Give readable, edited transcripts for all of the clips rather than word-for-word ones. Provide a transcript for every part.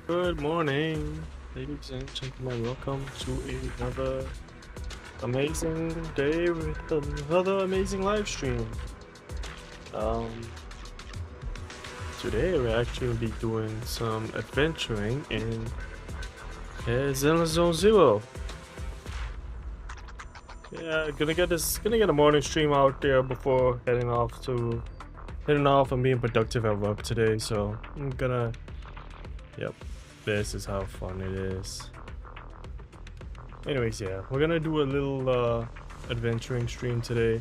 Good morning, ladies and gentlemen. Welcome to another amazing day with another amazing live stream. Today we're actually be doing some adventuring in ZZZ Zone Zero. Yeah, gonna get a morning stream out there before heading off and being productive at work today. So I'm gonna, yep. This is how fun it is. Anyways, yeah, we're gonna do a little adventuring stream today.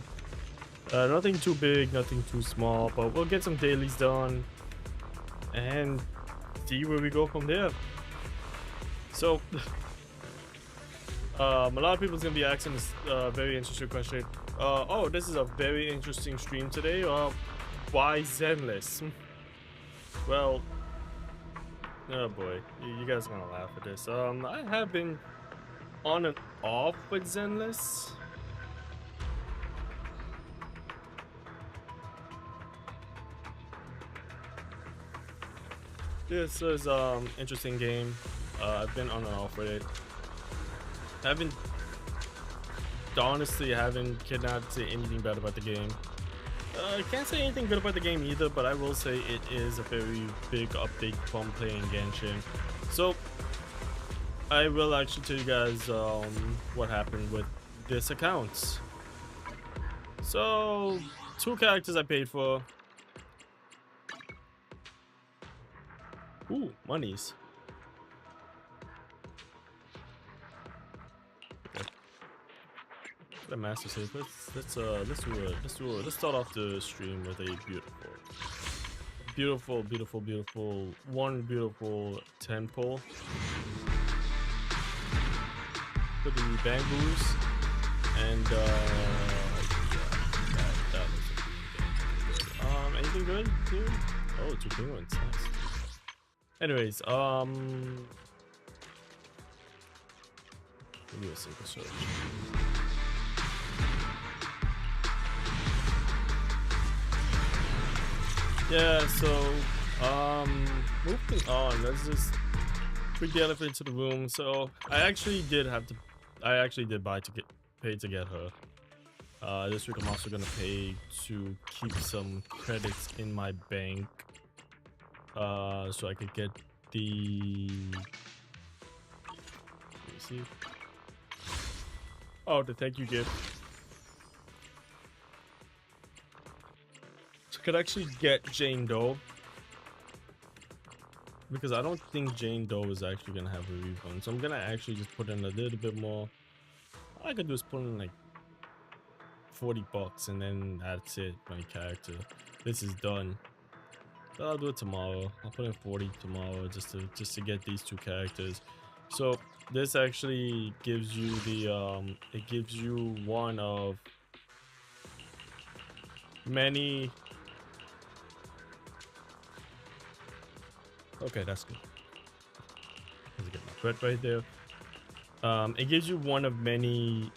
Nothing too big, nothing too small, but we'll get some dailies done and see where we go from there. So a lot of people's gonna be asking this very interesting question. Oh, this is a very interesting stream today. Why Zenless? Well, oh boy, you guys are gonna laugh at this. I have been on and off with Zenless. This is interesting game. I've been on and off with it. Honestly, I cannot say anything bad about the game. I can't say anything good about the game either, but I will say it is a very big update from playing Genshin. So I will actually tell you guys what happened with this account. So 2 characters I paid for. Ooh, monies. The master says let's start off the stream with a beautiful temple for the bamboos, and that looks good. Anything good? Dude? Oh, 2 penguins, nice. Anyways, give me a simple search. Yeah, so moving on, let's just bring the elephant into the room. So I actually did pay to get her. This week I'm also gonna pay to keep some credits in my bank, so I could get the, let me see. Oh, the thank you gift. So I could actually get Jane Doe, because I don't think Jane Doe is actually gonna have a refund. So I'm gonna actually just put in a little bit more. All I could do is put in like $40 and then that's it. My character, this is done. But I'll do it tomorrow. I'll put in 40 tomorrow just to get these 2 characters. So this actually gives you the it gives you one of many. Okay, that's good. Let's get my bread right there. It gives you one of many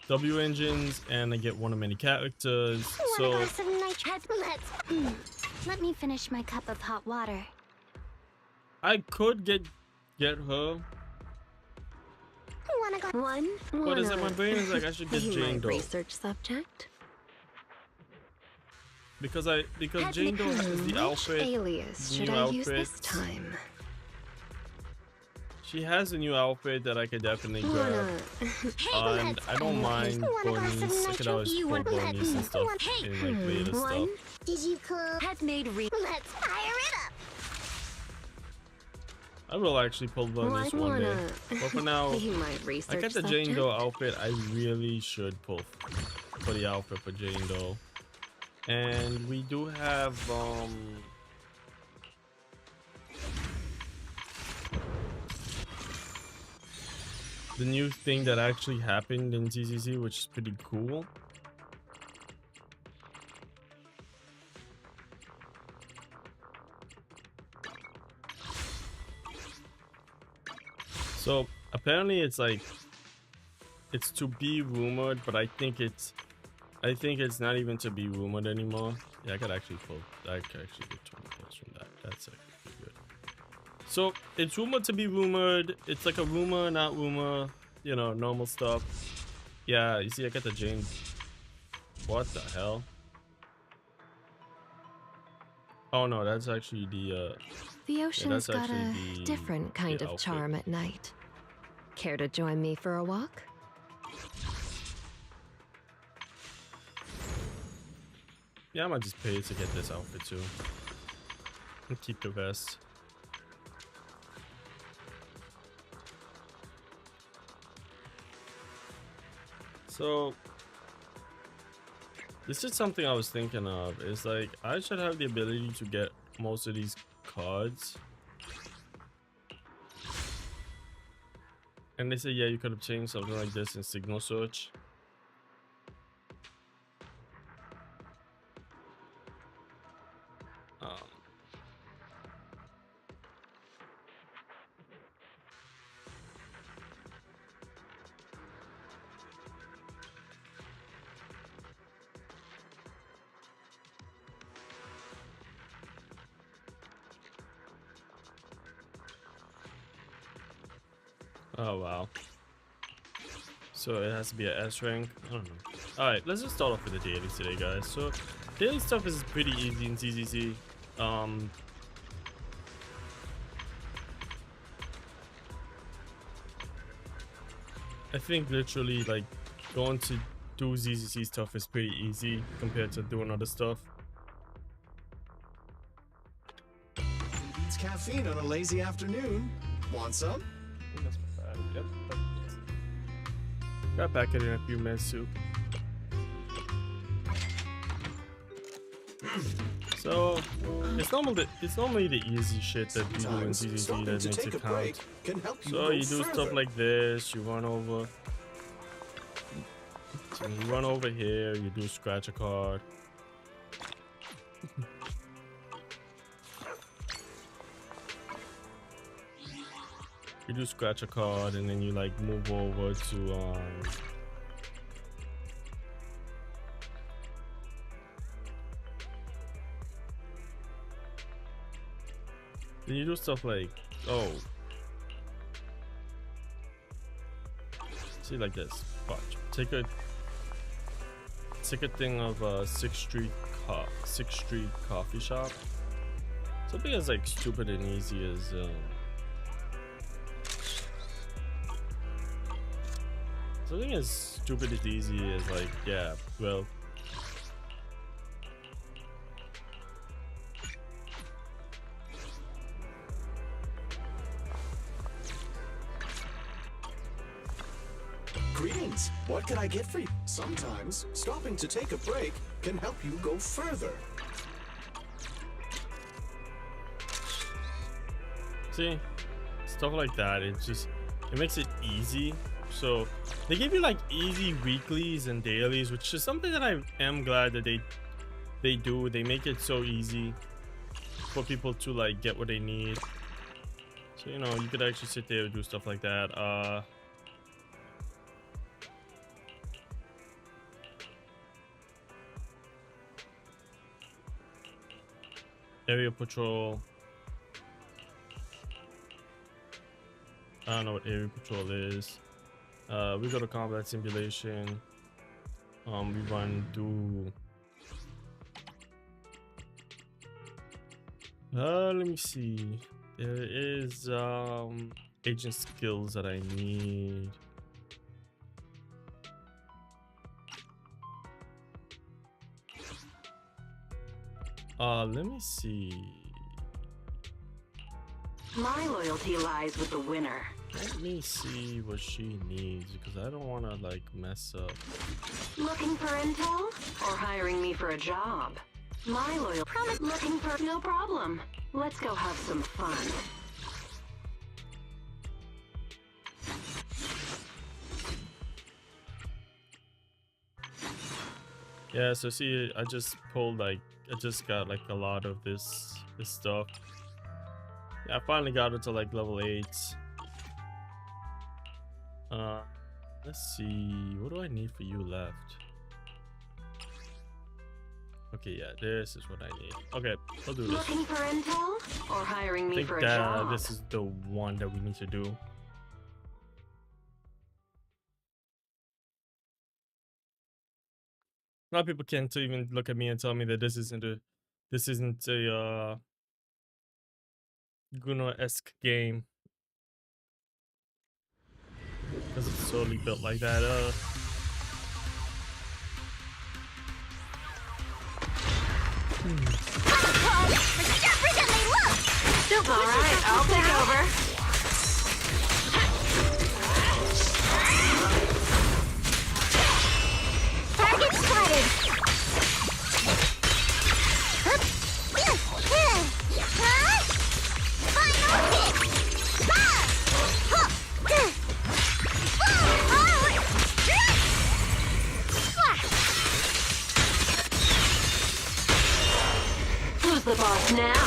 W engines, and I get one of many characters. So let me finish my cup of hot water. I could get her. What is it? My brain is like I should get Jane Doe. Research subject. Because Jane Doe has the outfit. Alias should I use this time? She has a new outfit that I could definitely grab. And I don't mind bunnies. I could always pull bunnies and stuff in like later stuff. Did you cook? Had made Let's fire it up. I will actually pull bunnies one day. But for now, I got the Jane Doe outfit. I really should pull for the outfit for Jane Doe. And we do have the new thing that actually happened in ZZZ, which is pretty cool. So apparently it's like, it's to be rumored, but I think it's not even to be rumored anymore. Yeah, I could actually get 20 points from that. That's actually pretty good. So it's rumored to be rumored. It's like a rumor, not rumor, you know, normal stuff. Yeah, you see, I got the Jane. What the hell? Oh no, that's actually the ocean's got a different kind of charm at night. Care to join me for a walk? Yeah, I might just pay to get this outfit too. And keep the vest. So this is something I was thinking of. Is like I should have the ability to get most of these cards. And they say, yeah, you could obtain something like this in Signal Search. Oh wow. So it has to be an S rank. I don't know. Alright, let's just start off with the dailies today, guys. So daily stuff is pretty easy in ZZZ. I think literally like going to do ZZZ stuff is pretty easy compared to doing other stuff. It's caffeine on a lazy afternoon. Want some? I think that's my Yep. Got back in a few minutes too. So it's normally the easy shit that we do in ZZZ that makes it count. So you do stuff like this, you run over. So you run over here, you do scratch a card. You do scratch a card and then you like move over to then you do stuff like, oh, see, like this. Watch. Take a thing of 6th Street coffee shop. Something as like stupid and easy as something as stupid as easy as like, yeah, well, Greetings. What can I get for you? Sometimes stopping to take a break can help you go further. see, stuff like that. It makes it easy. So they give you like easy weeklies and dailies, which is something that I am glad that they do. They make it so easy for people to like get what they need. So you know, you could actually sit there and do stuff like that. Area patrol. I don't know what area patrol is. We go to combat simulation. We run do. Let me see. There is agent skills that I need. Let me see. My loyalty lies with the winner. Let me see what she needs because I don't want to like mess up. Looking for intel or hiring me for a job? My loyal promise. Looking for no problem. Let's go have some fun. Yeah, so see, I just got like a lot of this stuff. Yeah, I finally got it to like level 8. Let's see, what do I need for you left? Okay, yeah, this is what I need. Okay, I'll do this. Looking for intel or hiring me for a I job? think this is the one that we need to do. A lot of people can't even look at me and tell me that this isn't a Guna-esque game because it's solely built like that. Alright, I'll take over. Target spotted. Final hit. Who's the boss now?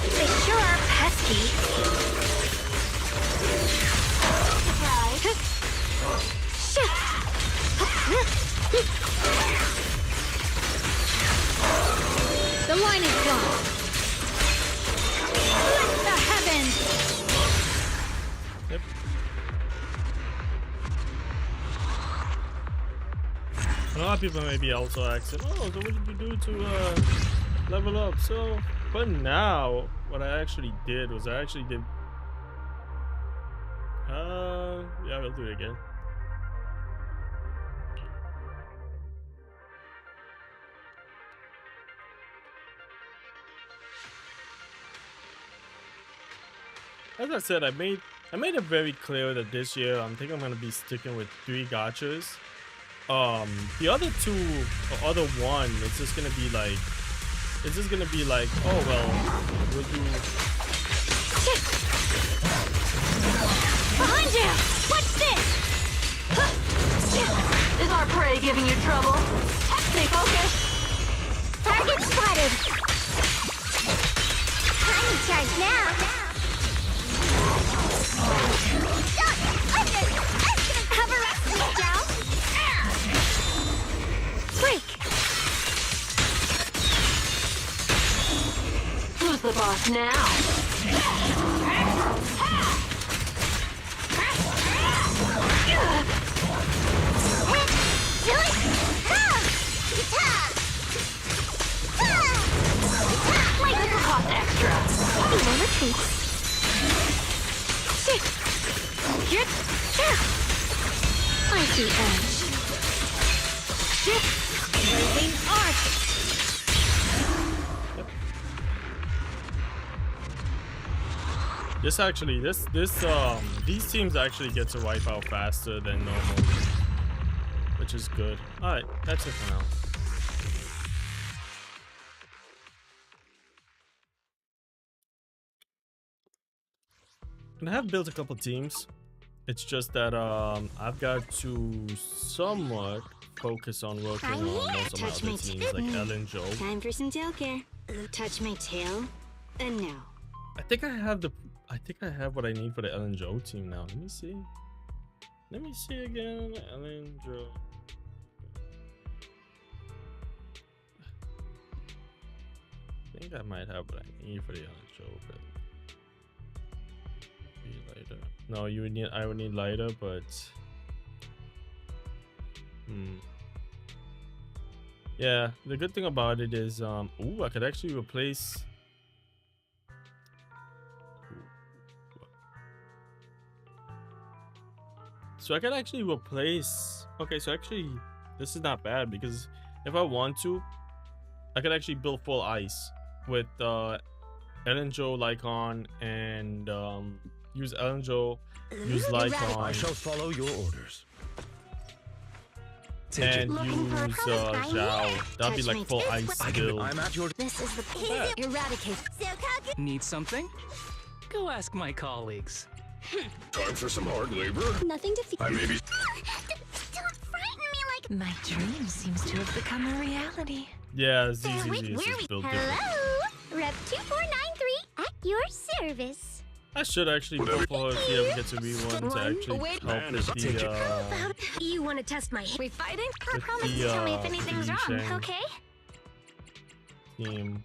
They sure are pesky. The line is gone. Let the heavens. Yep. A lot of people may be also asking, oh, so what did you do to level up? So, but now, what I actually did was yeah, we'll do it again. as I said, I made it very clear that this year I think I'm gonna be sticking with 3 gachas. The other 2 or other 1, it's just gonna be like, oh well, we'll do. Behind you! What's this? Is our prey giving you trouble? Stay focused. Target spotted! Time to charge now! Have a rest, Joe! Break! Who's the boss now? This will cost extra. No retreats. Icy edge. Blazing arc. This actually, these teams actually get to wipe out faster than normal, which is good. All right, that's it for now. And I have built a couple teams. It's just that I've got to somewhat focus on working on most of my other teams, like Ellen Joe. Time for some tail care. Touch my tail. And no. I think I have what I need for the Ellen Joe team now. Let me see. Let me see again. Ellen Joe. I think I might have what I need for the Ellen Joe, but be lighter. No, I would need lighter, but yeah, the good thing about it is ooh, I could actually replace. So I could actually replace. Okay, so actually this is not bad, because if I want to, I could actually build full ice with Ellen Joe, Lycon, and use Ellen Joe, use Lycon. I shall follow your orders. And use Zhao. That'd be like full ice build. I'm at your. This is the eradicate. Need something? Go ask my colleagues. Time for some hard labor. Nothing to feel. I may be. Don't frighten me like. My dream seems to have become a reality. Yeah, ZZZ is just built different. Hello, Rep 2493 at your service. I should actually go for her if she ever gets a V1 to actually help with the You want to test my? We fighting? with Promise the to tell me if anything's wrong, Shang okay? team.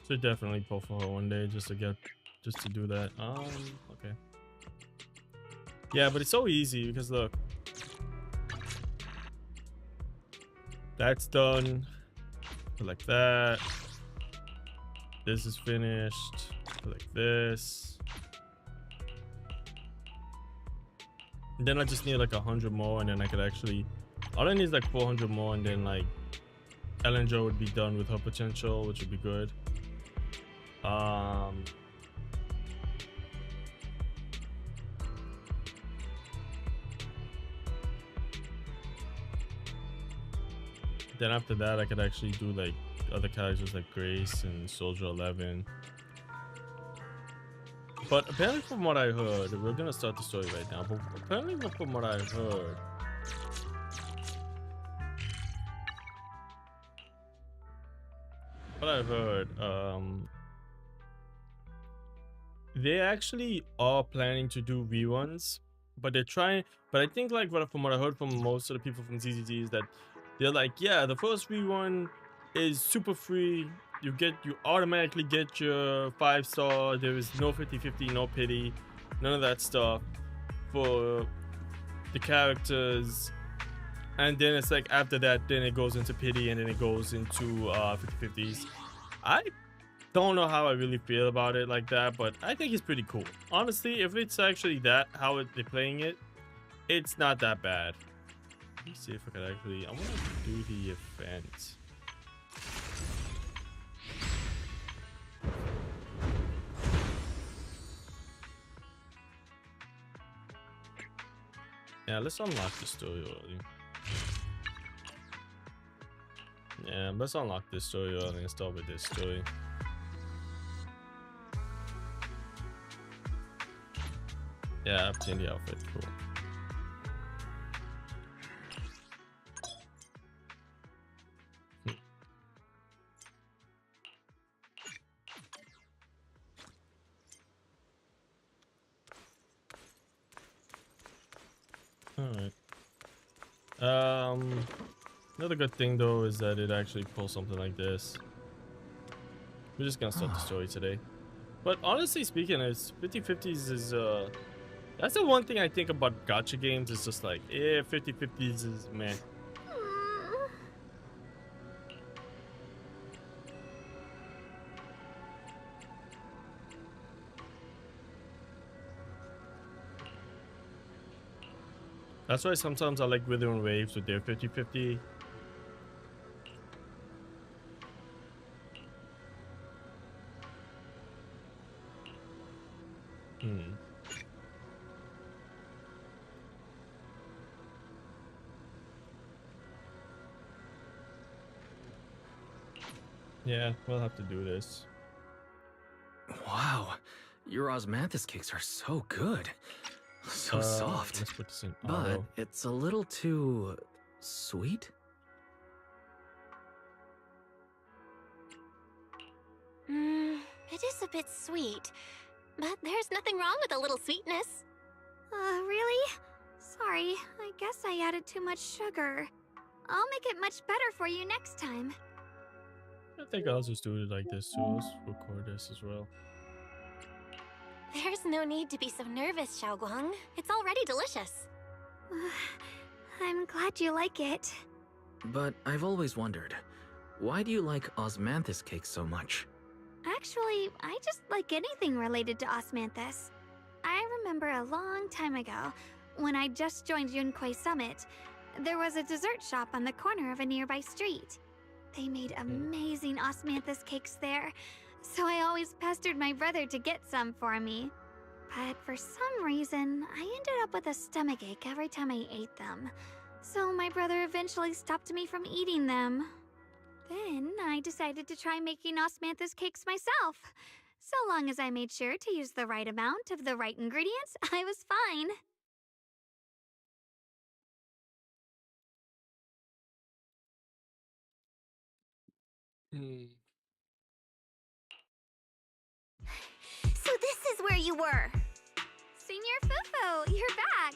Should definitely pull for her one day just to do that. Okay. Yeah, but it's so easy because look, that's done. Like that. This is finished. Like this. And then I just need like 100 more, and then I could actually. All I need is like 400 more, and then like Ellen Joe would be done with her potential, which would be good. Then after that, I could actually do like other characters like Grace and Soldier 11. But apparently, from what I heard, we're gonna start the story right now. But apparently, from what I heard, they actually are planning to do V1s, but they're trying. But I think like from what I heard from most of the people from ZZZ is that they're like, yeah, the first V1 is super free. You automatically get your 5-star. There is no 50-50, no pity, none of that stuff for the characters. And then it's like after that, then it goes into pity, and then it goes into 50-50s. I don't know how I really feel about it like that, but I think it's pretty cool. Honestly, if it's actually that how they're playing it, it's not that bad. Let me see if I could actually. I want to do the event. Yeah, let's unlock the story early. Yeah, let's unlock this story early and start with this story. Yeah, obtain the outfit. Cool. Alright. Another good thing though is that it actually pulls something like this. We're just gonna start the story today. But honestly speaking, it's 50/50s is that's the one thing I think about gacha games. It's just like, yeah, 50/50s is meh. That's why sometimes I like Wuthering Waves with their 50/50. Yeah, we'll have to do this. Wow, your osmanthus cakes are so good. So soft. Let's put this in but auto. it's a little too sweet. It is a bit sweet, but there's nothing wrong with a little sweetness. Really? Sorry, I guess I added too much sugar. I'll make it much better for you next time. I think I'll just do it like this too. Let's record this as well. There's no need to be so nervous, Xiaoguang. It's already delicious. I'm glad you like it. But I've always wondered, why do you like osmanthus cakes so much? Actually, I just like anything related to osmanthus. I remember a long time ago, when I just joined Yunquei Summit, there was a dessert shop on the corner of a nearby street. They made amazing osmanthus cakes there, so I always pestered my brother to get some for me. But for some reason, I ended up with a stomachache every time I ate them. So my brother eventually stopped me from eating them. Then I decided to try making osmanthus cakes myself. So long as I made sure to use the right amount of the right ingredients, I was fine. So this is where you were. Senior Fufu, you're back.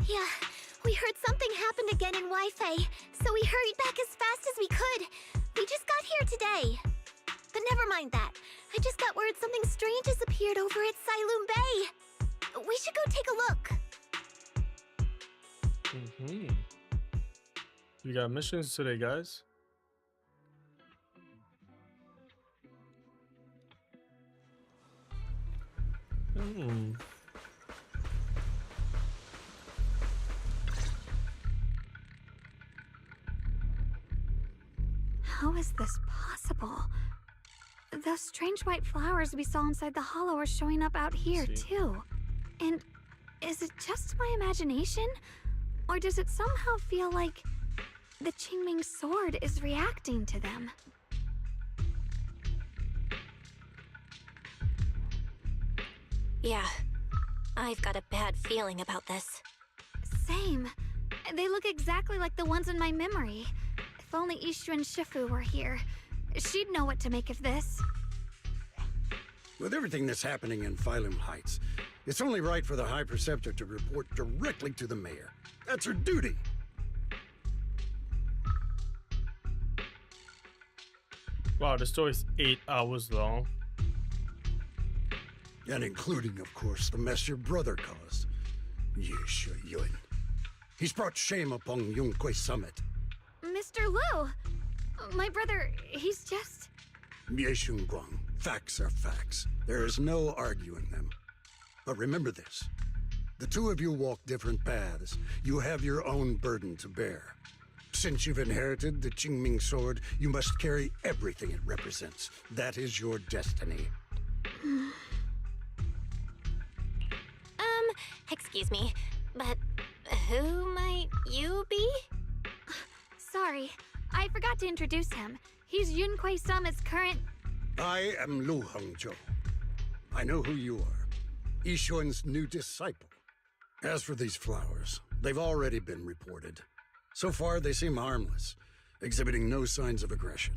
Yeah, we heard something happened again in Wi-Fi, so we hurried back as fast as we could. We just got here today. But never mind that. I just got word something strange has appeared over at Siloom Bay. We should go take a look. We got missions today, guys. How is this possible? Those strange white flowers we saw inside the hollow are showing up out here, too. And is it just my imagination? Or does it somehow feel like the Qingming sword is reacting to them? Yeah, I've got a bad feeling about this. Same. They look exactly like the ones in my memory. If only Ishu and Shifu were here, she'd know what to make of this. With everything that's happening in Phylum Heights, it's only right for the High Preceptor to report directly to the mayor. That's her duty. Wow, the story's 8 hours long. And including, of course, the mess your brother caused. Yesha Yun. He's brought shame upon Yunquei Summit. Mr. Liu! My brother, he's just... Yeshun Guang, facts are facts. There is no arguing them. But remember this. The two of you walk different paths. You have your own burden to bear. Since you've inherited the Qingming sword, you must carry everything it represents. That is your destiny. Excuse me, but Who might you be? Sorry, I forgot to introduce him. He's Yunquei Summit's current... I am Lu Hongzhou. I know who you are. Yixuan's new disciple. As for these flowers, they've already been reported. So far, they seem harmless, exhibiting no signs of aggression.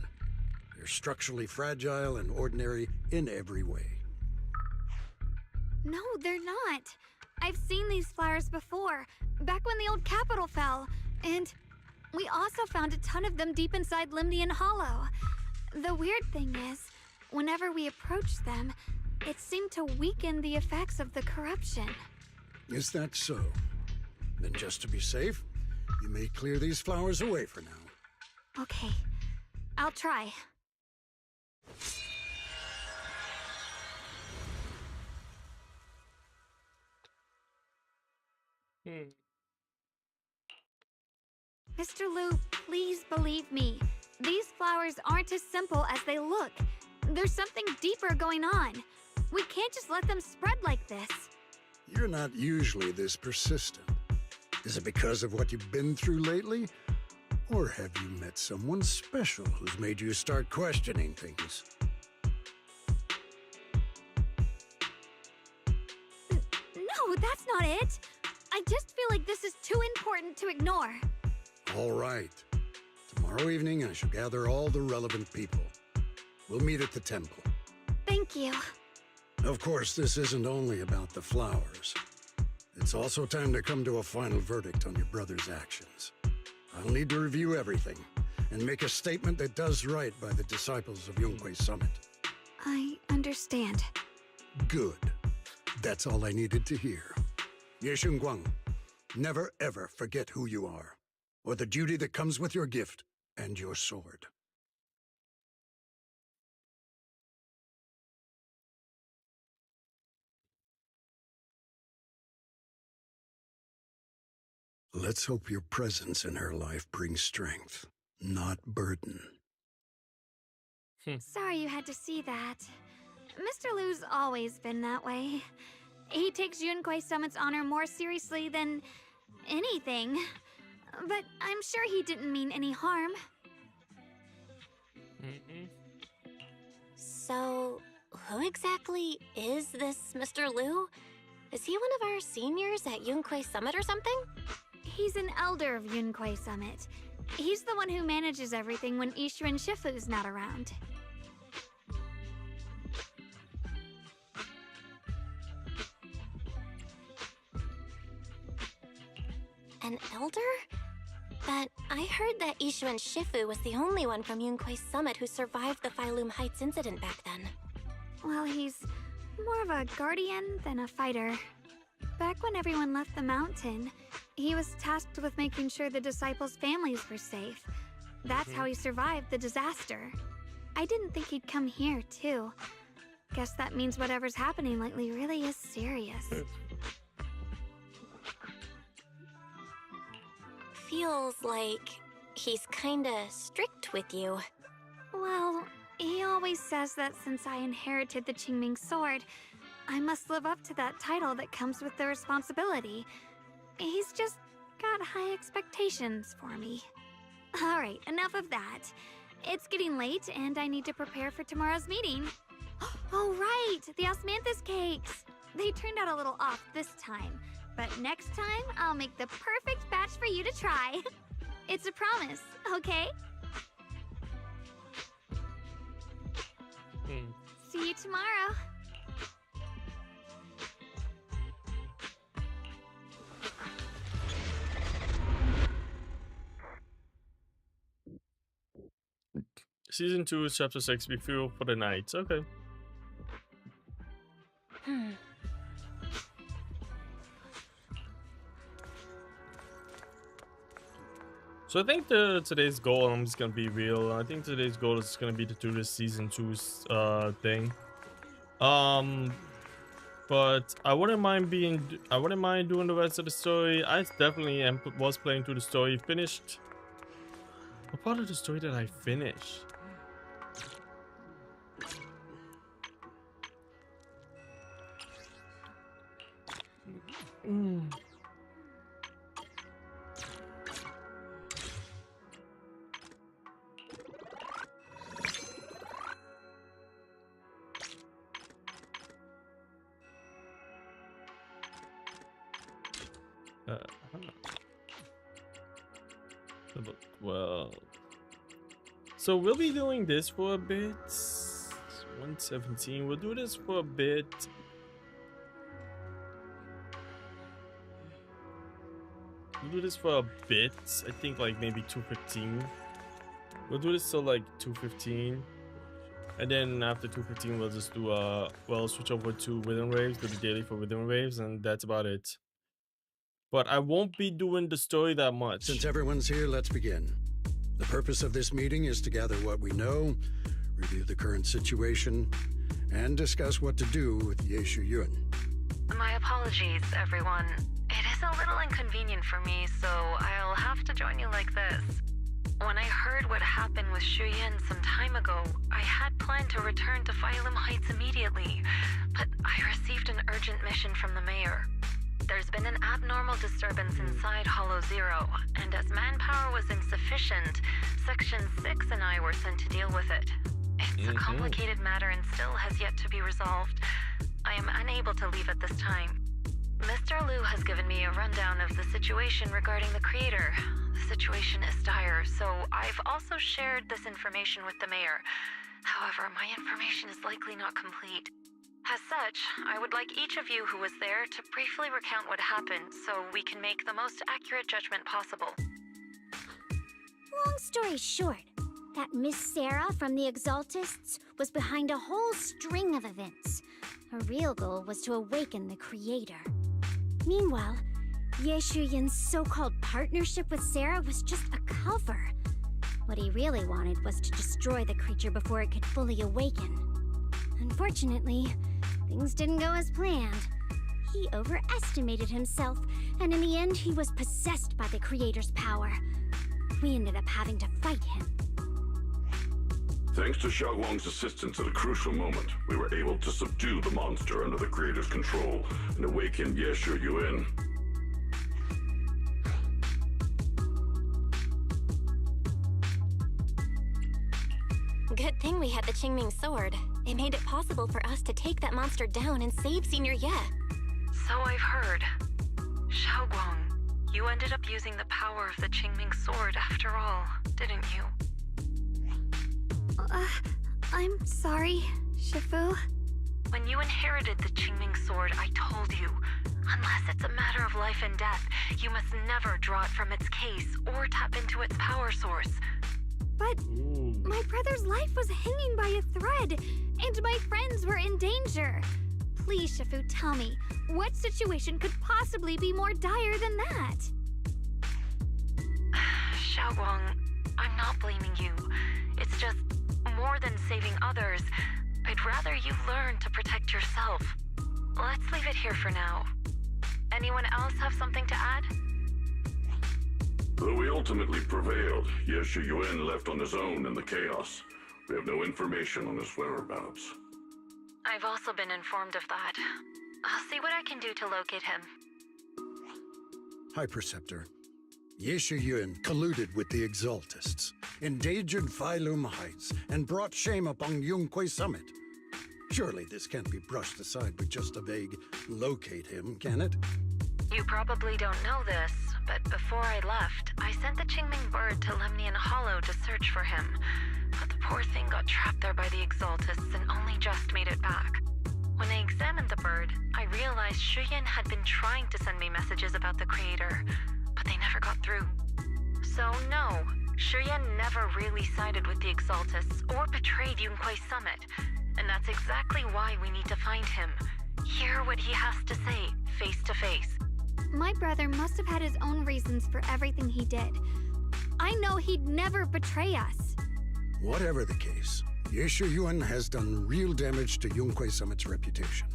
They're structurally fragile and ordinary in every way. No, they're not. I've seen these flowers before, back when the old capital fell, and we also found a ton of them deep inside Limnian Hollow. The weird thing is, whenever we approached them, it seemed to weaken the effects of the corruption. Is that so? Then just to be safe, you may clear these flowers away for now. Okay, I'll try. Mr. Liu, please believe me. These flowers aren't as simple as they look. There's something deeper going on. We can't just let them spread like this. You're not usually this persistent. Is it because of what you've been through lately? Or have you met someone special who's made you start questioning things? No, that's not it. I just feel like this is too important to ignore. All right. Tomorrow evening, I shall gather all the relevant people. We'll meet at the temple. Thank you. Of course, this isn't only about the flowers. It's also time to come to a final verdict on your brother's actions. I'll need to review everything and make a statement that does right by the disciples of Yunquei Summit. I understand. Good. That's all I needed to hear. Ye Shunguang, never ever forget who you are, or the duty that comes with your gift and your sword. Let's hope your presence in her life brings strength, not burden. Sorry you had to see that. Mr. Liu's always been that way. He takes Yunquei Summit's honor more seriously than anything. But I'm sure he didn't mean any harm. So, who exactly is this Mr. Liu? Is he one of our seniors at Yunquei Summit or something? He's an elder of Yunquei Summit. He's the one who manages everything when Ishu and Shifu's not around. An elder? But I heard that Ishu and Shifu was the only one from Yunquei Summit who survived the Phylum Heights incident back then. Well, he's more of a guardian than a fighter. Back when everyone left the mountain, he was tasked with making sure the disciples' families were safe. That's how he survived the disaster. I didn't think he'd come here, too. Guess that means whatever's happening lately really is serious. Feels like he's kinda strict with you. Well, he always says that since I inherited the Qingming sword, I must live up to that title that comes with the responsibility. He's just got high expectations for me. Alright, enough of that. It's getting late and I need to prepare for tomorrow's meeting. Oh right, the osmanthus cakes! They turned out a little off this time, but next time I'll make the perfect batch for you to try. It's a promise, okay? See you tomorrow. Season 2, Chapter 6, Be Fuel for the Night. Okay. So I think today's goal, I'm just gonna be real, I think today's goal is gonna be to do this Season 2's thing. But I wouldn't mind doing the rest of the story. I definitely was playing through the story, finished. What part of the story did I finish? well. So we'll be doing this for a bit. 117. We'll do this for a bit. We'll do this for a bit. I think like maybe 215. We'll do this till like 215. And then after 215, we'll just do well, switch over to Withering Waves, do the daily for Withering Waves, and that's about it. But I won't be doing the story that much. Since everyone's here, let's begin. The purpose of this meeting is to gather what we know, review the current situation, and discuss what to do with Ye Shuyun. My apologies, everyone. It is a little inconvenient for me, so I'll have to join you like this. When I heard what happened with Shuyun some time ago, I had planned to return to Phylum Heights immediately, but I received an urgent mission from the mayor. There's been an abnormal disturbance inside Hollow Zero, and as manpower was insufficient, Section 6 and I were sent to deal with it. It's a complicated matter and still has yet to be resolved. I am unable to leave at this time. Mr. Liu has given me a rundown of the situation regarding the creator. The situation is dire, so I've also shared this information with the mayor. However, my information is likely not complete. As such, I would like each of you who was there to briefly recount what happened so we can make the most accurate judgment possible. Long story short, that Miss Sarah from the Exaltists was behind a whole string of events. Her real goal was to awaken the creator. Meanwhile, Ye Shuyun's so-called partnership with Sarah was just a cover. What he really wanted was to destroy the creature before it could fully awaken. Unfortunately, things didn't go as planned. He overestimated himself, and in the end, he was possessed by the creator's power. We ended up having to fight him. Thanks to Xiaoguang's assistance at a crucial moment, we were able to subdue the monster under the creator's control and awaken Ye Shuyun. Good thing we had the Qingming sword. It made it possible for us to take that monster down and save Senior Ye. So I've heard. Xiaoguang, you ended up using the power of the Qingming sword after all, didn't you? I'm sorry, Shifu. When you inherited the Qingming sword, I told you, unless it's a matter of life and death, you must never draw it from its case or tap into its power source. But my brother's life was hanging by a thread, and my friends were in danger. Please, Shifu, tell me, what situation could possibly be more dire than that? Xiaoguang, I'm not blaming you. It's just, more than saving others, I'd rather you learn to protect yourself. Let's leave it here for now. Anyone else have something to add? Though we ultimately prevailed, Ye Shuyun left on his own in the chaos. We have no information on his whereabouts. I've also been informed of that. I'll see what I can do to locate him. Hi, Preceptor. Ye Shuyun colluded with the Exaltists, endangered Phylum Heights, and brought shame upon Yunquay Summit. Surely this can't be brushed aside with just a vague locate him, can it? You probably don't know this, but before I left, I sent the Qingming bird to Lemnian Hollow to search for him. But the poor thing got trapped there by the Exaltists and only just made it back. When I examined the bird, I realized Shuyun had been trying to send me messages about the creator, but they never got through. So no, Shuyun never really sided with the Exaltists or betrayed Yunquay Summit, and that's exactly why we need to find him. Hear what he has to say, face to face. My brother must have had his own reasons for everything he did. I know he'd never betray us. Whatever the case, Ye Shuyun has done real damage to Yunquay Summit's reputation.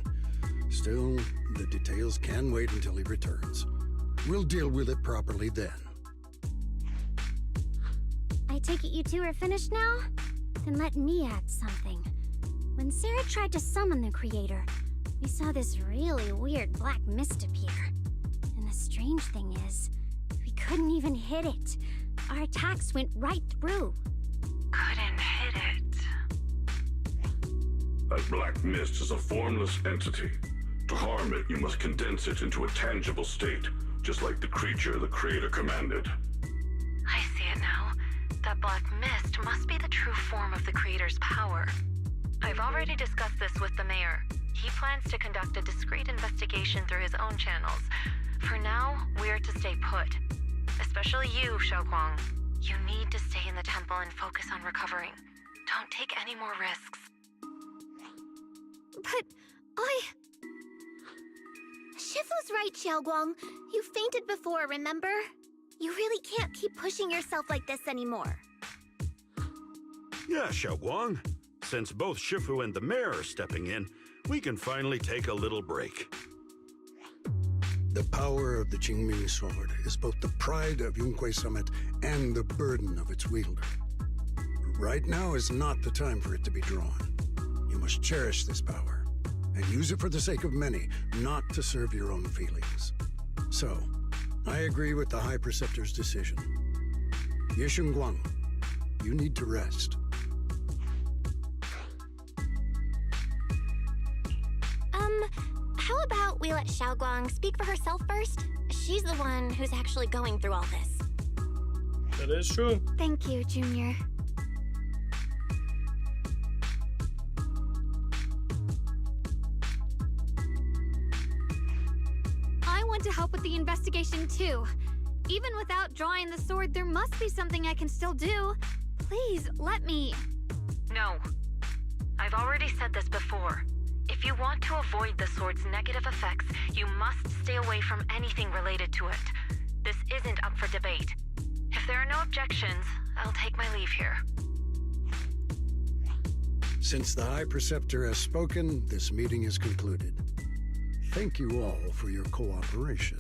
Still, the details can wait until he returns. We'll deal with it properly then. I take it you two are finished now? Then let me add something. When Sarah tried to summon the creator, we saw this really weird black mist appear. And the strange thing is, we couldn't even hit it. Our attacks went right through. Couldn't hit it. That black mist is a formless entity. To harm it, you must condense it into a tangible state, just like the creature the creator commanded. I see it now. black mist must be the true form of the creator's power. I've already discussed this with the mayor. He plans to conduct a discreet investigation through his own channels. For now, we're to stay put. Especially you, Xiaoguang. You need to stay in the temple and focus on recovering. Don't take any more risks. But Shifu's right, Xiaoguang. You fainted before, remember? You really can't keep pushing yourself like this anymore. Yeah, Xiaoguang. Since both Shifu and the mayor are stepping in, we can finally take a little break. The power of the Qingming sword is both the pride of Yunhui Summit and the burden of its wielder. Right now is not the time for it to be drawn. You must cherish this power, and use it for the sake of many, not to serve your own feelings. So, I agree with the High Preceptor's decision. Yishunguang, you need to rest. How about we let Xiaoguang speak for herself first? She's the one who's actually going through all this. That is true. Thank you, Junior. I want to help with the investigation too. Even without drawing the sword, there must be something I can still do. Please, let me. No. I've already said this before. If you want to avoid the sword's negative effects, you must stay away from anything related to it. This isn't up for debate. If there are no objections, I'll take my leave here. Since the High Preceptor has spoken, this meeting is concluded. Thank you all for your cooperation.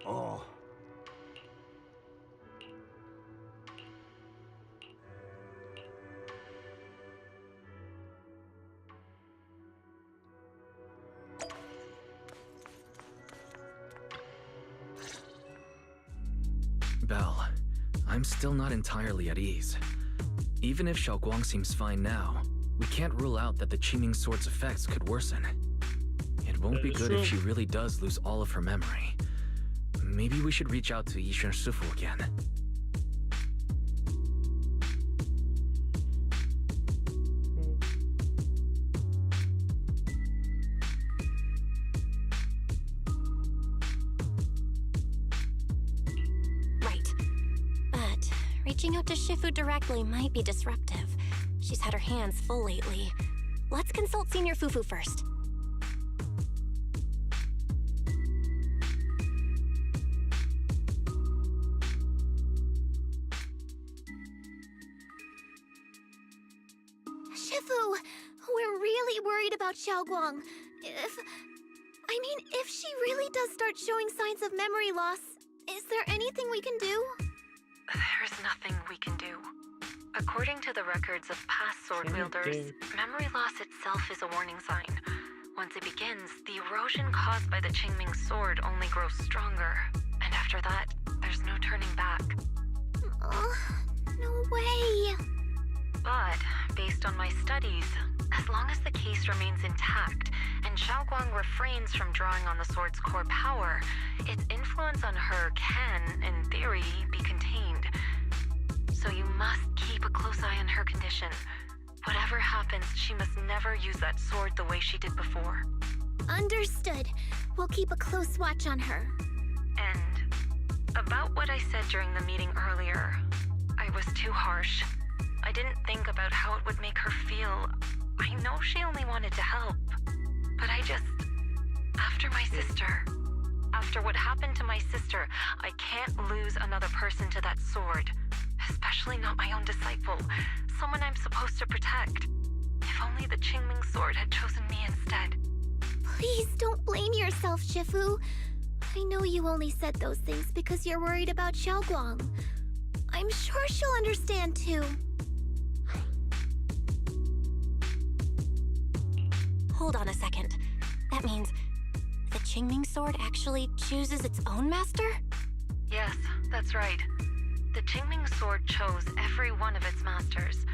Oh. Belle, I'm still not entirely at ease. Even if Xiaoguang seems fine now, we can't rule out that the Qingming Sword's effects could worsen. It won't be good if she really does lose all of her memory. Maybe we should reach out to Yixuan Shifu again. reaching out to Shifu directly might be disruptive. She's had her hands full lately. Let's consult Senior Fufu first. Shifu, we're really worried about Xiaoguang. If she really does start showing signs of memory loss, is there anything we can do? There's nothing we can do. According to the records of past sword wielders, memory loss itself is a warning sign. Once it begins, the erosion caused by the Qingming sword only grows stronger. And after that, there's no turning back. No way. But, based on my studies, as long as the case remains intact, and Xiaoguang refrains from drawing on the sword's core power, its influence on her can, in theory, be contained. So you must keep a close eye on her condition. Whatever happens, she must never use that sword the way she did before. Understood. We'll keep a close watch on her. And about what I said during the meeting earlier, I was too harsh. I didn't think about how it would make her feel. I know she only wanted to help. But after what happened to my sister, I can't lose another person to that sword. Especially not my own disciple, someone I'm supposed to protect. If only the Qingming sword had chosen me instead. Please don't blame yourself, Shifu. I know you only said those things because you're worried about Xiaoguang. I'm sure she'll understand too. Hold on a second. That means the Qingming sword actually chooses its own master? Yes, that's right. The Qingming sword chose every one of its masters.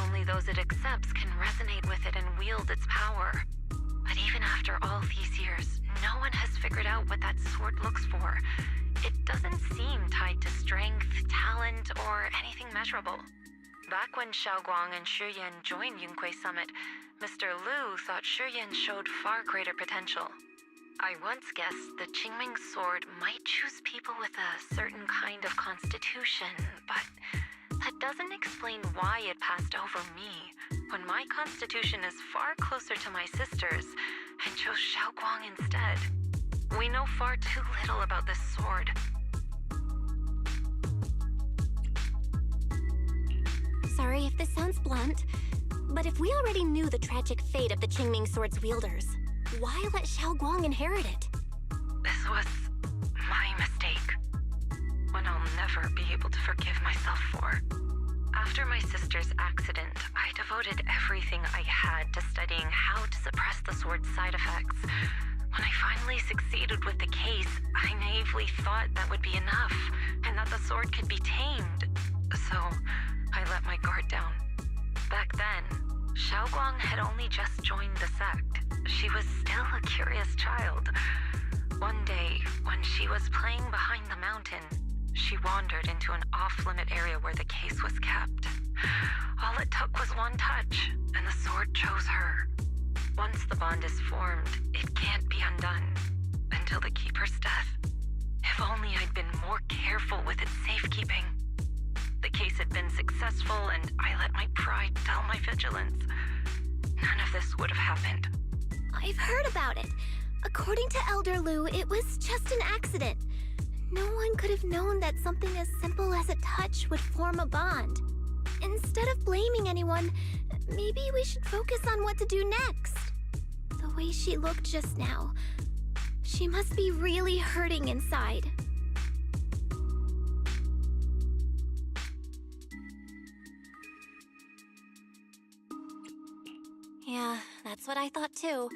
Only those it accepts can resonate with it and wield its power. But even after all these years, no one has figured out what that sword looks for. It doesn't seem tied to strength, talent, or anything measurable. Back when Xiaoguang and Shuyan joined Yunquei Summit, Mr. Liu thought Shuyan showed far greater potential. I once guessed the Qingming sword might choose people with a certain kind of constitution, but that doesn't explain why it passed over me, when my constitution is far closer to my sister's, and chose Xiaoguang instead. We know far too little about this sword. Sorry if this sounds blunt, but if we already knew the tragic fate of the Qingming sword's wielders, why let Xiaoguang inherit it? This was my mistake. One I'll never be able to forgive myself for. After my sister's accident, I devoted everything I had to studying how to suppress the sword's side effects. When I finally succeeded with the case, I naively thought that would be enough, and that the sword could be tamed. So, I let my guard down. Back then, Xiaoguang had only just joined the sect. She was still a curious child. One day, when she was playing behind the mountain, she wandered into an off-limit area where the case was kept. All it took was one touch, and the sword chose her. Once the bond is formed, it can't be undone, until the Keeper's death. If only I'd been more careful with its safekeeping. The case had been successful, and I let my pride dull my vigilance. None of this would have happened. I've heard about it. According to Elder Liu, it was just an accident. No one could have known that something as simple as a touch would form a bond. Instead of blaming anyone, maybe we should focus on what to do next. The way she looked just now, she must be really hurting inside. Yeah, that's what I thought too.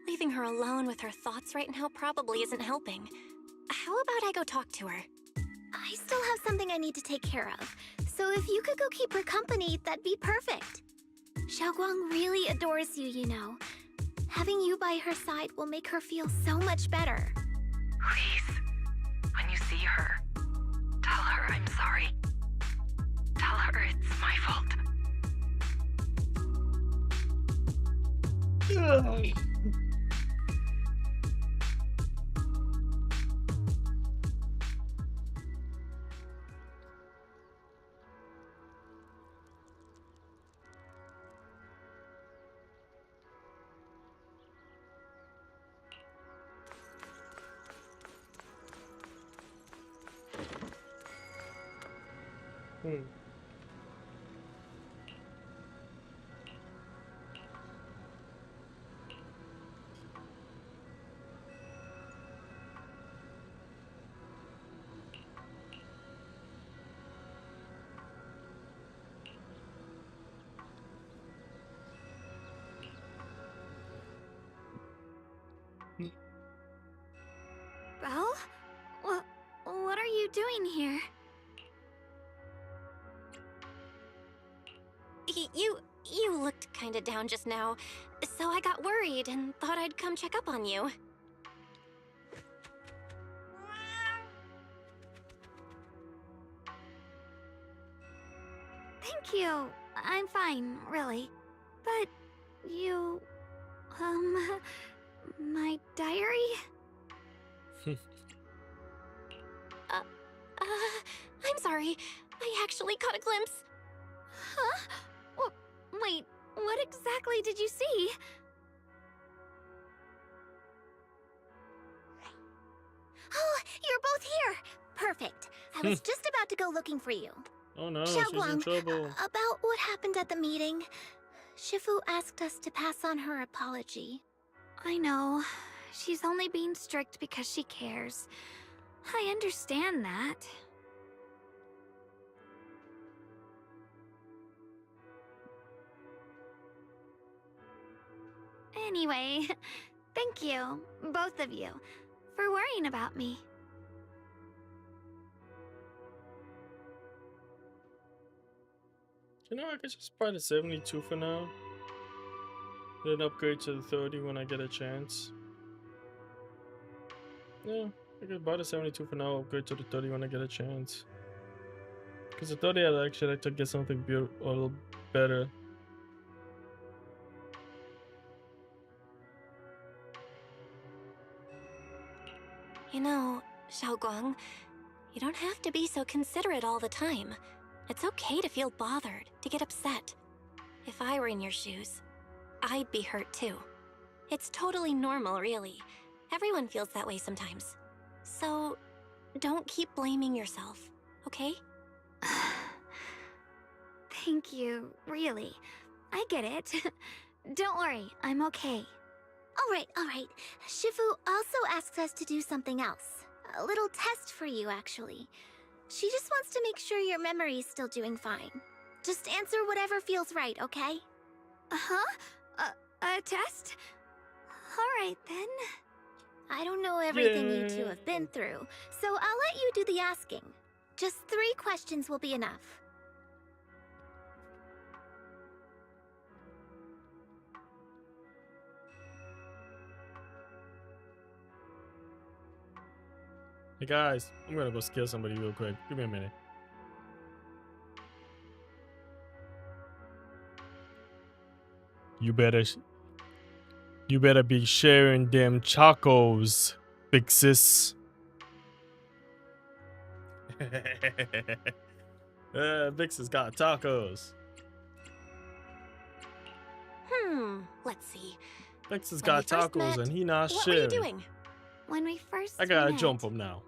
Leaving her alone with her thoughts right now probably isn't helping. How about I go talk to her? I still have something I need to take care of, so if you could go keep her company, that'd be perfect. Xiaoguang really adores you, you know. Having you by her side will make her feel so much better. Please, when you see her, tell her I'm sorry. Tell her it's my fault. Belle? What are you doing here? You looked kinda down just now, so I got worried and thought I'd come check up on you. Thank you. I'm fine, really. But you... my diary? I'm sorry. I actually caught a glimpse. Huh? Wait, what exactly did you see? Oh, you're both here! Perfect. I was just about to go looking for you. Oh no, she's in trouble. About what happened at the meeting. Shifu asked us to pass on her apology. I know. She's only being strict because she cares. I understand that. Anyway, thank you, both of you, for worrying about me. You know, I could just buy the 72 for now. Then upgrade to the 30 when I get a chance. Yeah, I could buy the 72 for now, upgrade to the 30 when I get a chance. Because the 30 I'd actually like to get something a little better. You know, Xiaoguang, you don't have to be so considerate all the time. It's okay to feel bothered, to get upset. If I were in your shoes, I'd be hurt too. It's totally normal, really. Everyone feels that way sometimes. So, don't keep blaming yourself, okay? Thank you, really. I get it. Don't worry, I'm okay. All right. Shifu also asks us to do something else. A little test for you, actually. She just wants to make sure your memory's still doing fine. Just answer whatever feels right, okay? Uh-huh? A test? Alright, then. I don't know everything you two have been through, so I'll let you do the asking. Just 3 questions will be enough. Hey guys, I'm gonna go kill somebody real quick. Give me a minute. You better be sharing them chacos, big sis. Big sis got tacos. Let's see. Big sis got tacos and he not what sharing. What were you doing? When we first I gotta met, jump him now.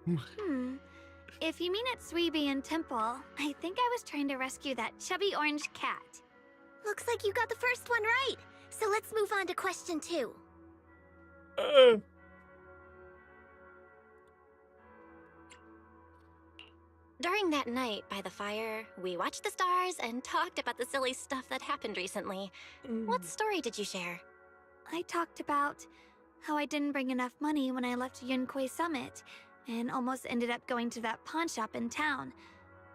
If you mean at Suibian Temple, I think I was trying to rescue that chubby orange cat. Looks like you got the first one right. So let's move on to question 2. During that night by the fire, we watched the stars and talked about the silly stuff that happened recently. What story did you share? I talked about how I didn't bring enough money when I left Yunquay Summit, and almost ended up going to that pawn shop in town.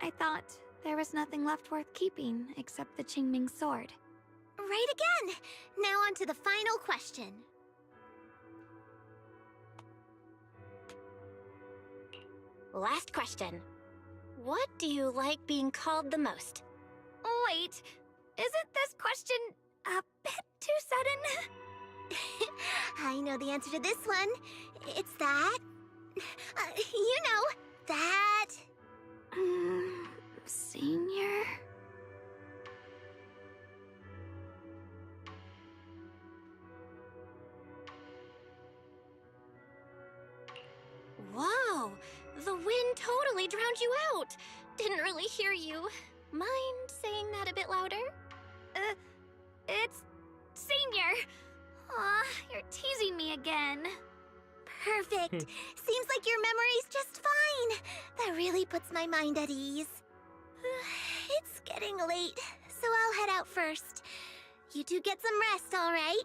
I thought there was nothing left worth keeping except the Qingming sword. Right again! Now on to the final question. Last question. What do you like being called the most? Wait, isn't this question a bit too sudden? I know the answer to this one. It's that... that... Senior? Wow! The wind totally drowned you out! didn't really hear you. Mind saying that a bit louder? It's Senior. Aw, you're teasing me again. Perfect. Seems like your memory's just fine. That really puts my mind at ease. It's getting late, so I'll head out first. You two get some rest, all right?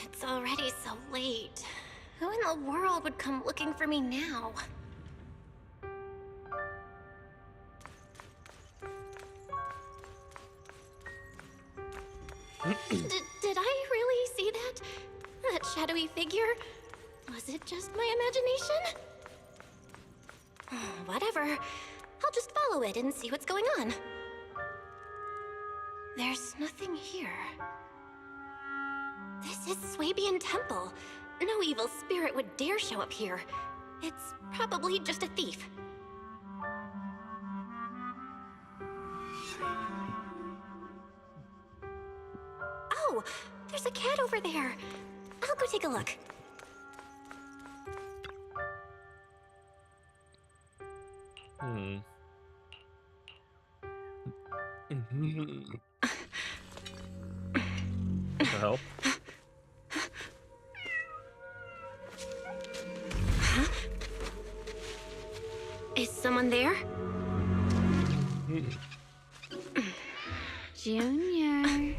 It's already so late. Who in the world would come looking for me now? Did I really see that? That shadowy figure? Was it just my imagination? Whatever. I'll just follow it and see what's going on. There's nothing here. This is Swabian Temple. No evil spirit would dare show up here. It's probably just a thief. Oh, there's a cat over there. I'll go take a look. The hell? Huh? Is someone there? Junior.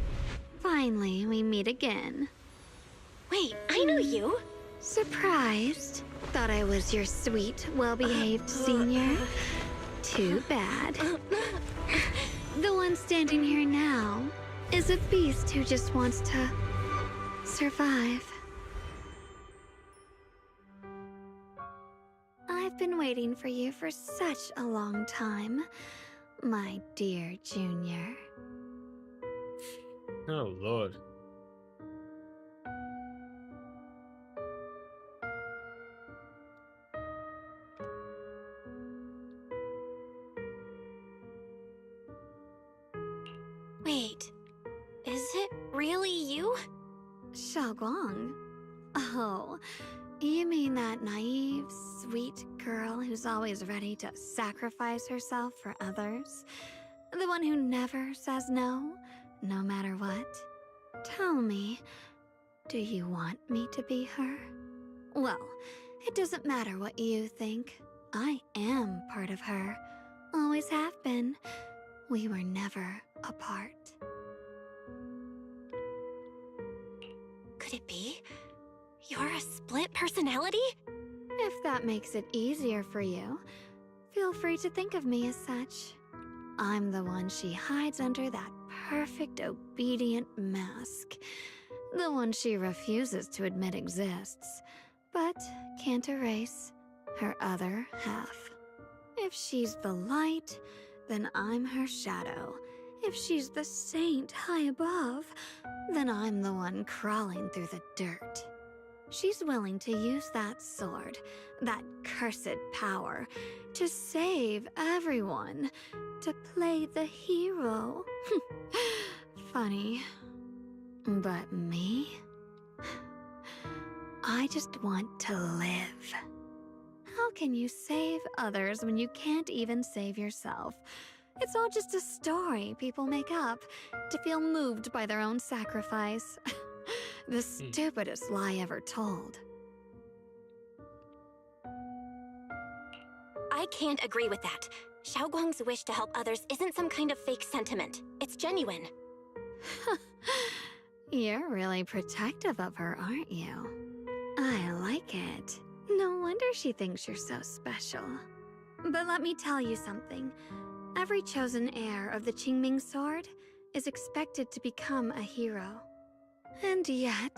Finally, we meet again. Wait, I know you. Surprised? Thought I was your sweet, well-behaved senior? Too bad. The one standing here now is a beast who just wants to survive. I've been waiting for you for such a long time, my dear Junior. Oh, Lord. Wait, is it really you? Xiaoguang? Oh, you mean that naive, sweet girl who's always ready to sacrifice herself for others? The one who never says no, no matter what. Tell me, do you want me to be her? Well, it doesn't matter what you think. I am part of her. Always have been. We were never apart. Could it be? You're a split personality? If that makes it easier for you, feel free to think of me as such. I'm the one she hides under that perfect, obedient mask. The one she refuses to admit exists, but can't erase her other half. If she's the light, then I'm her shadow. If she's the saint high above, then I'm the one crawling through the dirt. She's willing to use that sword, that cursed power, to save everyone, to play the hero. Funny. But me? I just want to live. How can you save others when you can't even save yourself? It's all just a story people make up to feel moved by their own sacrifice. The stupidest lie ever told. I can't agree with that. Xiaoguang's wish to help others isn't some kind of fake sentiment. It's genuine. You're really protective of her, aren't you? I like it. No wonder she thinks you're so special. But let me tell you something. Every chosen heir of the Qingming sword is expected to become a hero. And yet,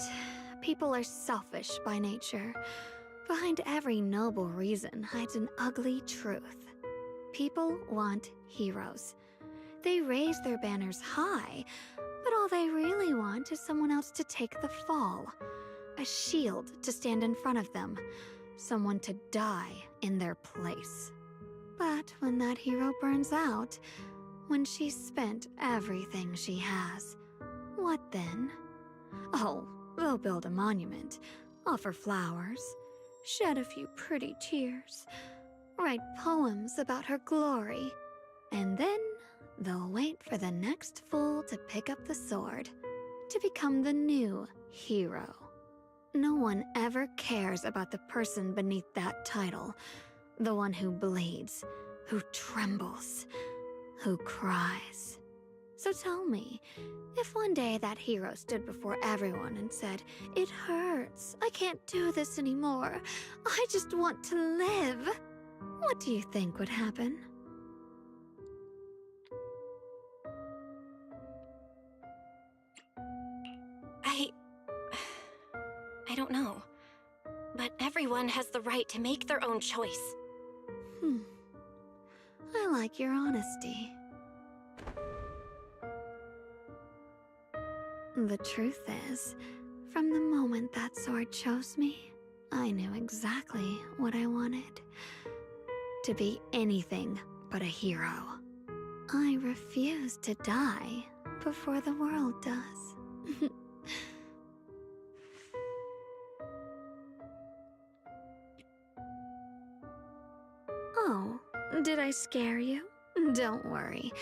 people are selfish by nature. Behind every noble reason hides an ugly truth. People want heroes. They raise their banners high, but all they really want is someone else to take the fall. A shield to stand in front of them. Someone to die in their place. But when that hero burns out, when she's spent everything she has, what then? Oh, they'll build a monument, offer flowers, shed a few pretty tears, write poems about her glory, and then they'll wait for the next fool to pick up the sword, to become the new hero. No one ever cares about the person beneath that title, the one who bleeds, who trembles, who cries. So tell me, if one day that hero stood before everyone and said, "It hurts, I can't do this anymore, I just want to live," what do you think would happen? I don't know. But everyone has the right to make their own choice. I like your honesty. The truth is, from the moment that sword chose me, I knew exactly what I wanted. To be anything but a hero. I refuse to die before the world does. Oh, did I scare you? Don't worry.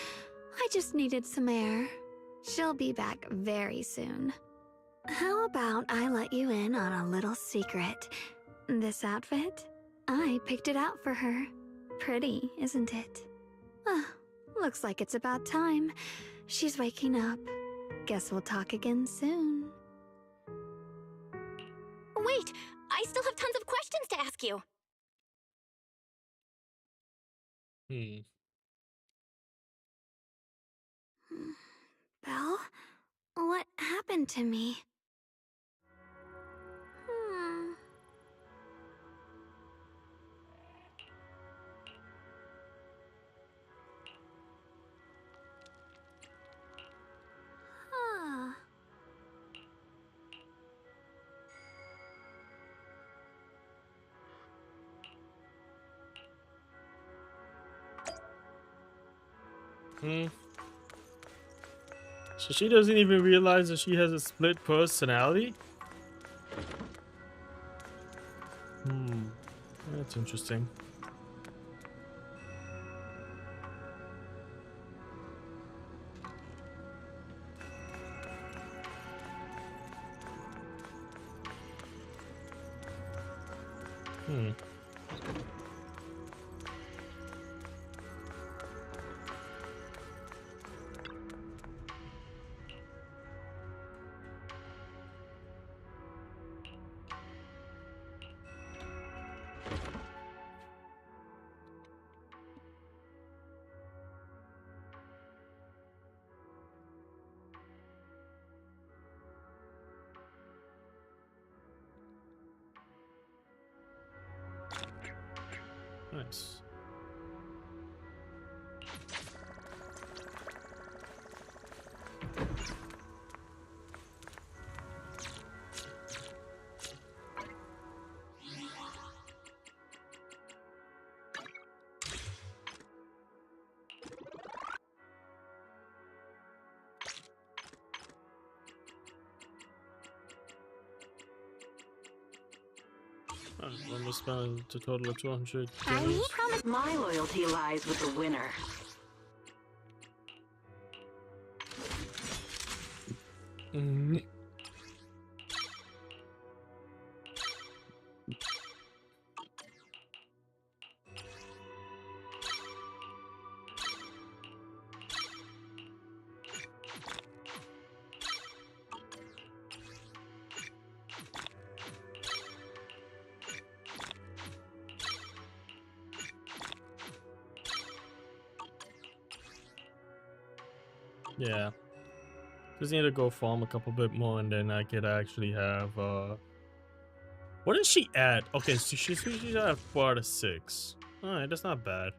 I just needed some air. She'll be back very soon. How about I let you in on a little secret? This outfit? I picked it out for her. Pretty, isn't it? Looks like it's about time. She's waking up. Guess we'll talk again soon. Wait! I still have tons of questions to ask you! Belle? What happened to me? So she doesn't even realize that she has a split personality? That's interesting. Nice. Almost spent a total of 200. I promise my loyalty lies with the winner. Yeah. Just need to go farm a couple bit more and then I could actually have what is she at? Okay, so she's at 4 out of 6. Alright, that's not bad.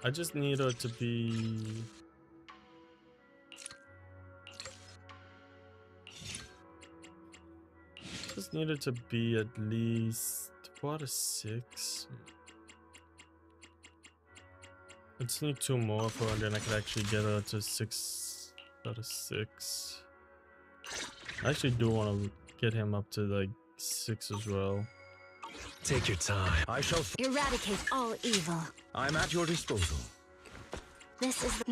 I just need her to be just need her to be at least 4 out of 6. I just need 2 more for her and then I could actually get her to 6 out of 6. I actually do want to get him up to like 6 as well. Take your time. I shall eradicate all evil. I'm at your disposal. This is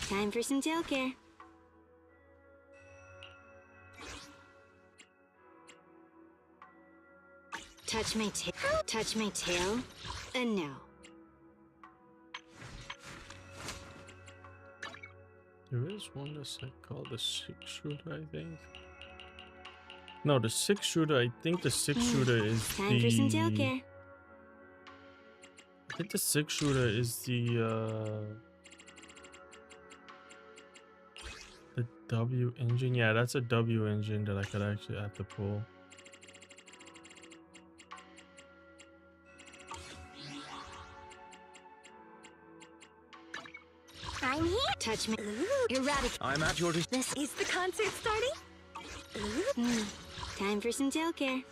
time for some tail care. Touch my tail, and no. There is one that's like called the 6-shooter, I think. No, the 6-shooter. I think the 6-shooter is time for some tail care. I think the 6-shooter is the W engine. Yeah, that's a W engine that I could actually have to pull. I'm here. Touch me. Eradicate. I'm at your disposal. This is the concert starting. Time for some tail care.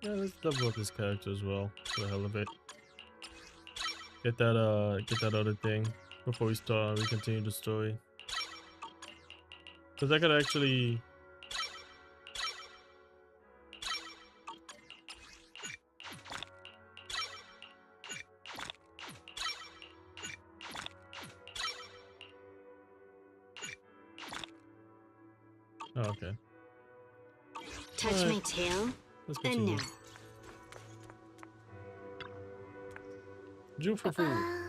Yeah, let's double up this character as well, for the hell of it. Get that other thing before we continue the story. Because I could actually okay. Touch my tail. Let's continue. And now. Jufufu.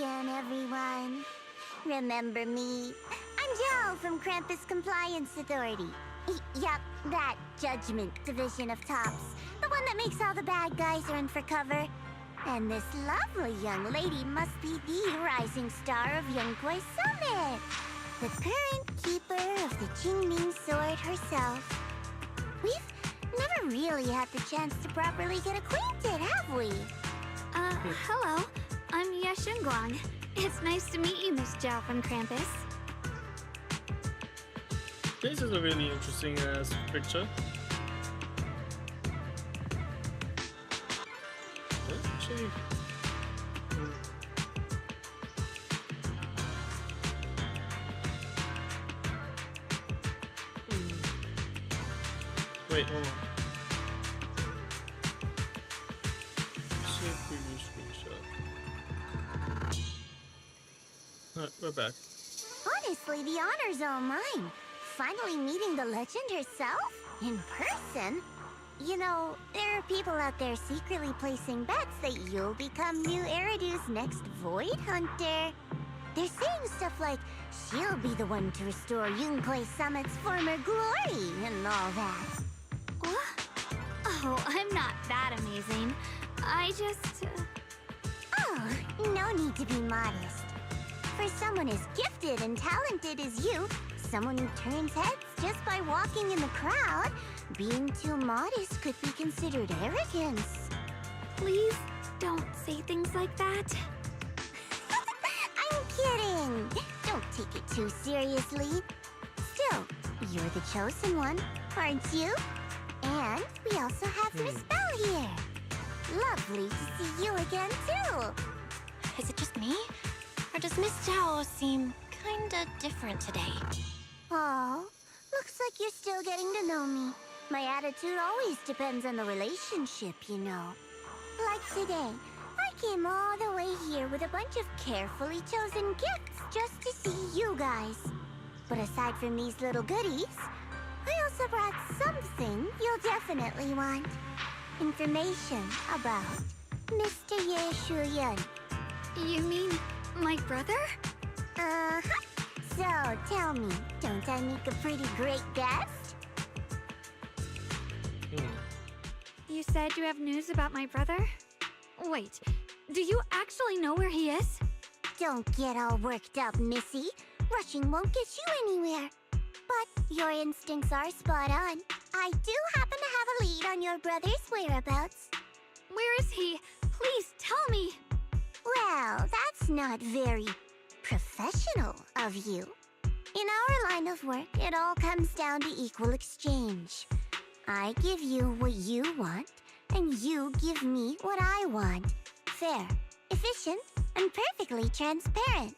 again, everyone. Remember me? I'm Joe from Krampus Compliance Authority. Yup, that Judgment Division of Tops. The one that makes all the bad guys run for cover. And this lovely young lady must be the rising star of Yunkwei Summit. The current keeper of the Qingming Sword herself. We've never really had the chance to properly get acquainted, have we? Hello. I'm Yeshun Guang. It's nice to meet you, Miss Zhao from Krampus. This is a really interesting picture. Actually, wait, hold on. See previous screenshot. Alright, we're back. Honestly, the honor's all mine. Finally meeting the legend herself? In person? You know, there are people out there secretly placing bets that you'll become new Eridu's next Void Hunter. They're saying stuff like, she'll be the one to restore Yunkwei Summit's former glory and all that. What? Oh, I'm not that amazing. I just... Oh, no need to be modest. For someone as gifted and talented as you, someone who turns heads just by walking in the crowd, being too modest could be considered arrogance. Please don't say things like that. I'm kidding. Don't take it too seriously. Still, you're the chosen one, aren't you? And we also have Miss Belle here. Lovely to see you again, too. Is it just me? Or does Miss Zhao seem kinda different today? Oh, looks like you're still getting to know me. My attitude always depends on the relationship, you know. Like today, I came all the way here with a bunch of carefully chosen gifts just to see you guys. But aside from these little goodies, I also brought something you'll definitely want. Information about Mr. Ye Shuyan. You mean my brother? Uh-huh. So, tell me, don't I make a pretty great guest? You said you have news about my brother? Wait, do you actually know where he is? Don't get all worked up, Missy. Rushing won't get you anywhere. But your instincts are spot on. I do happen to have a lead on your brother's whereabouts. Where is he? Please tell me. Well, that's not very professional of you. In our line of work, it all comes down to equal exchange. I give you what you want, and you give me what I want. Fair, efficient, and perfectly transparent.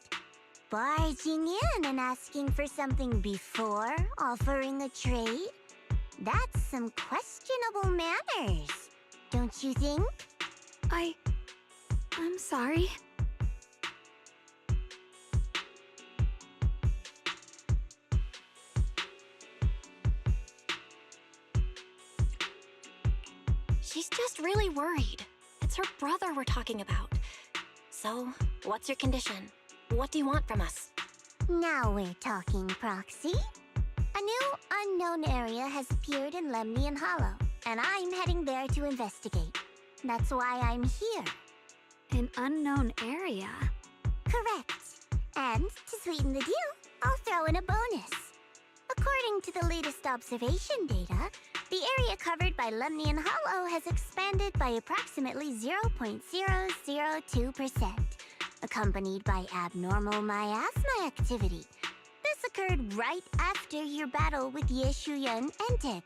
Barging in and asking for something before offering a trade? That's some questionable manners, don't you think? I'm sorry. She's just really worried. It's her brother we're talking about. So, what's your condition? What do you want from us? Now we're talking, Proxy. A new unknown area has appeared in Lemnian Hollow, and I'm heading there to investigate. That's why I'm here. An unknown area? Correct. And to sweeten the deal, I'll throw in a bonus. According to the latest observation data, the area covered by Lemnian Hollow has expanded by approximately 0.002%, accompanied by abnormal miasma activity. This occurred right after your battle with Ye Shuyan ended.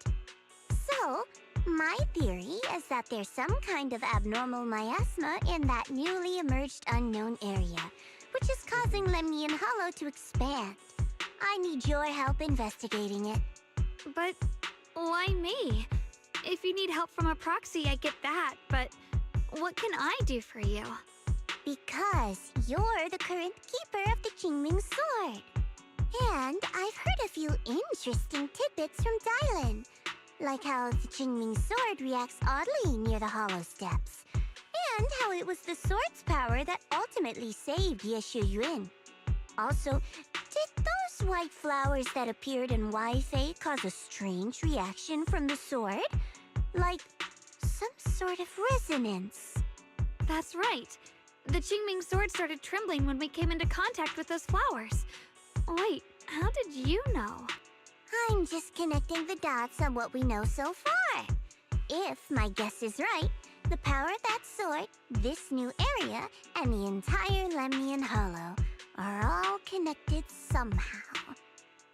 So, my theory is that there's some kind of abnormal miasma in that newly emerged unknown area, which is causing Lemnian Hollow to expand. I need your help investigating it. But why me? If you need help from a proxy, I get that, but what can I do for you? Because you're the current keeper of the Qingming Sword. And I've heard a few interesting tidbits from Dylan, like how the Qingming Sword reacts oddly near the hollow steps, And how it was the sword's power that ultimately saved Yeshu Yun. Also, did those white flowers that appeared in Wi-Fi cause a strange reaction from the sword? Like some sort of resonance. That's right. The Qingming sword started trembling when we came into contact with those flowers. Wait, how did you know? I'm just connecting the dots on what we know so far. If my guess is right, the power of that sword, this new area, and the entire Lemnian Hollow are all connected somehow.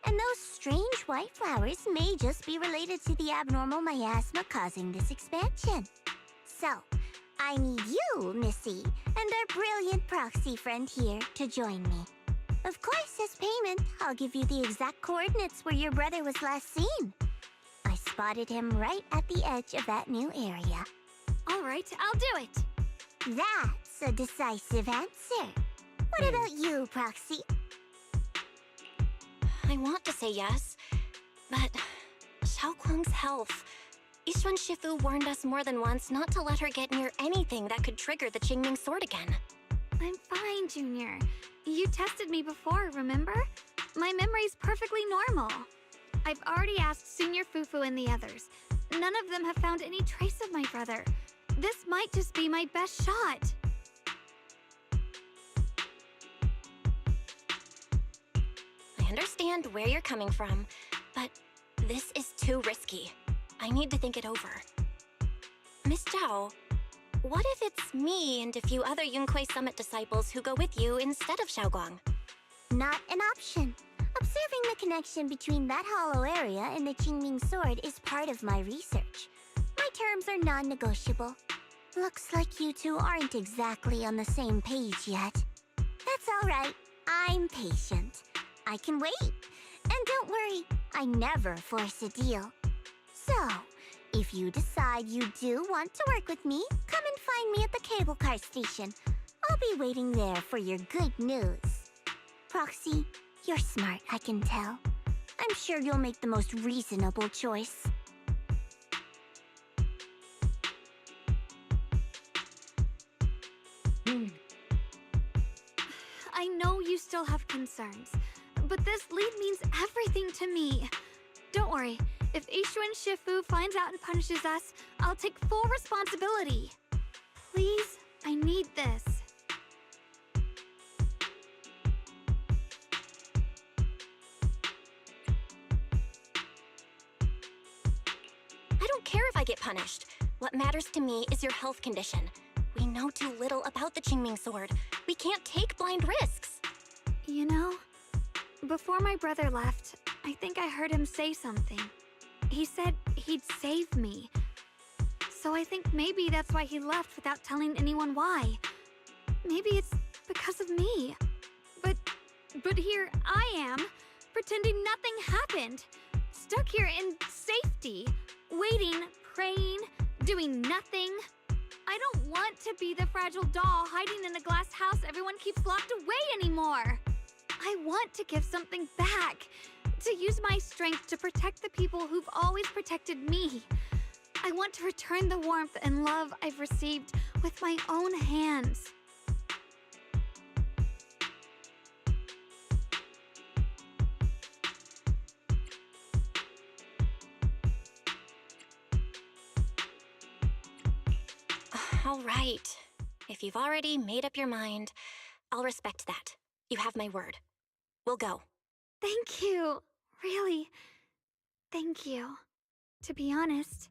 And those strange white flowers may just be related to the abnormal miasma causing this expansion. So, I need you, Missy, and our brilliant proxy friend here to join me. Of course, as payment, I'll give you the exact coordinates where your brother was last seen. I spotted him right at the edge of that new area. All right, I'll do it. That's a decisive answer. What about you, Proxy? I want to say yes, but Xiaoguang's health. Yixuan Shifu warned us more than once not to let her get near anything that could trigger the Qingming sword again. I'm fine, Junior. You tested me before, remember? My memory's perfectly normal. I've already asked Senior Fufu and the others. None of them have found any trace of my brother. This might just be my best shot. I understand where you're coming from, but this is too risky. I need to think it over. Miss Zhao, what if it's me and a few other Yunquei Summit disciples who go with you instead of Xiaoguang? Not an option. Observing the connection between that hollow area and the Qingming sword is part of my research. My terms are non-negotiable. Looks like you two aren't exactly on the same page yet. That's all right. I'm patient. I can wait. And don't worry, I never force a deal. So, if you decide you do want to work with me, come and find me at the cable car station. I'll be waiting there for your good news. Proxy, you're smart, I can tell. I'm sure you'll make the most reasonable choice. I know you still have concerns, but this lead means everything to me. Don't worry, if Yixuan Shifu finds out and punishes us, I'll take full responsibility. Please, I need this. I don't care if I get punished. What matters to me is your health condition. We know too little about the Qingming sword. We can't take blind risks. You know, before my brother left, I think I heard him say something. He said he'd save me. So I think maybe that's why he left without telling anyone why. Maybe it's because of me. But here I am, pretending nothing happened. Stuck here in safety, waiting, praying, doing nothing. I don't want to be the fragile doll hiding in a glass house everyone keeps locked away anymore. I want to give something back, to use my strength to protect the people who've always protected me. I want to return the warmth and love I've received with my own hands. All right. If you've already made up your mind, I'll respect that. You have my word. We'll go. Thank you. Really. Thank you. To be honest,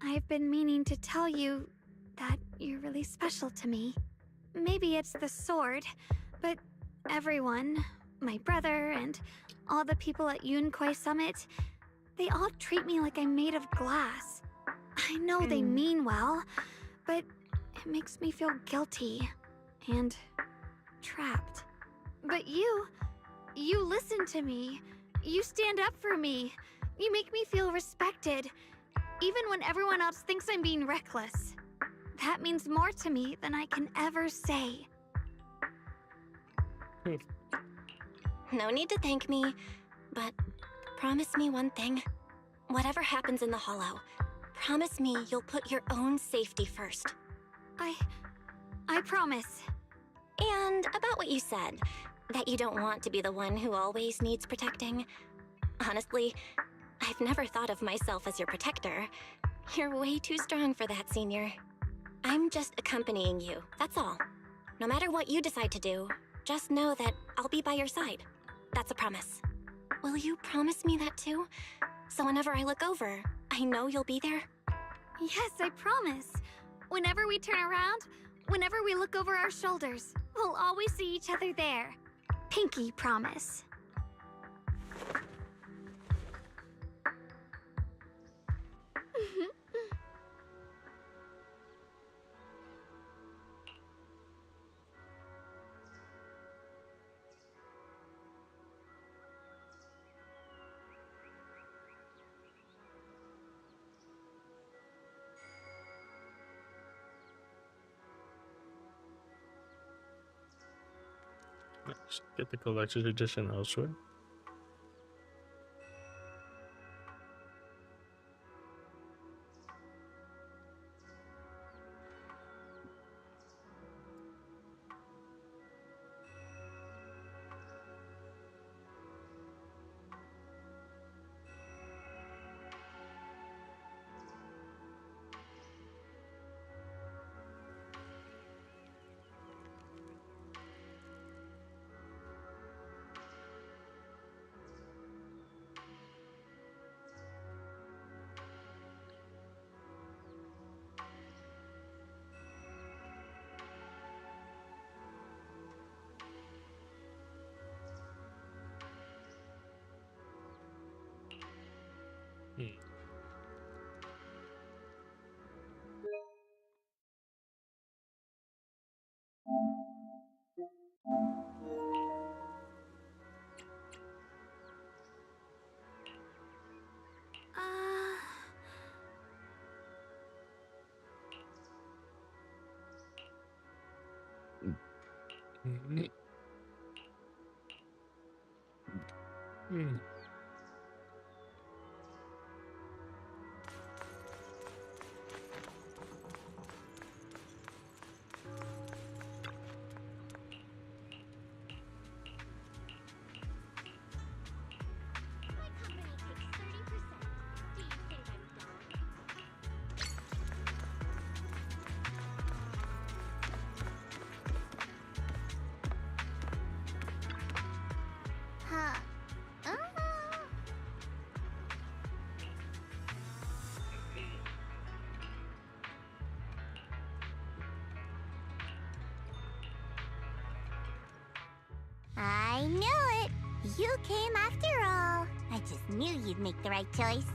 I've been meaning to tell you that you're really special to me. Maybe it's the sword, but everyone, my brother and all the people at Yunquei Summit, they all treat me like I'm made of glass. I know they mean well, but it makes me feel guilty and trapped. But you listen to me. You stand up for me. You make me feel respected, even when everyone else thinks I'm being reckless. That means more to me than I can ever say. No need to thank me, but promise me one thing. Whatever happens in the Hollow, promise me you'll put your own safety first. I promise. And about what you said, that you don't want to be the one who always needs protecting. Honestly, I've never thought of myself as your protector. You're way too strong for that, Senior. I'm just accompanying you, that's all. No matter what you decide to do, just know that I'll be by your side. That's a promise. Will you promise me that too? So whenever I look over, I know you'll be there? Yes, I promise. Whenever we turn around, whenever we look over our shoulders, we'll always see each other there. Pinky promise. Let's get the collector's edition elsewhere. I knew it! You came after all. I just knew you'd make the right choice.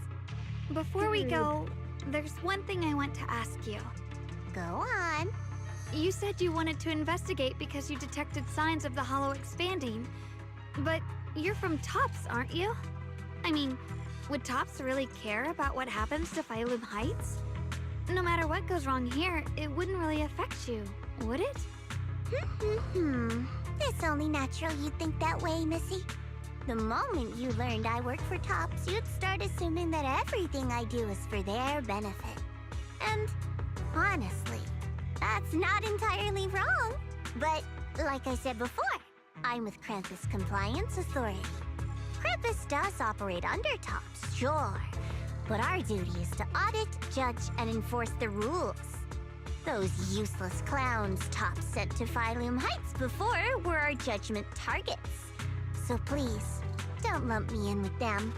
Before we go, there's one thing I want to ask you. Go on. You said you wanted to investigate because you detected signs of the Hollow expanding. But you're from Tops, aren't you? I mean, would Tops really care about what happens to Phylum Heights? No matter what goes wrong here, it wouldn't really affect you, would it? It's only natural you'd think that way, Missy. The moment you learned I work for Tops, you'd start assuming that everything I do is for their benefit. And honestly, that's not entirely wrong. But like I said before, I'm with Krampus Compliance Authority. Krampus does operate under Tops, sure. But our duty is to audit, judge, and enforce the rules. Those useless clowns Tops sent to Phylum Heights before were our judgment targets. So please, don't lump me in with them.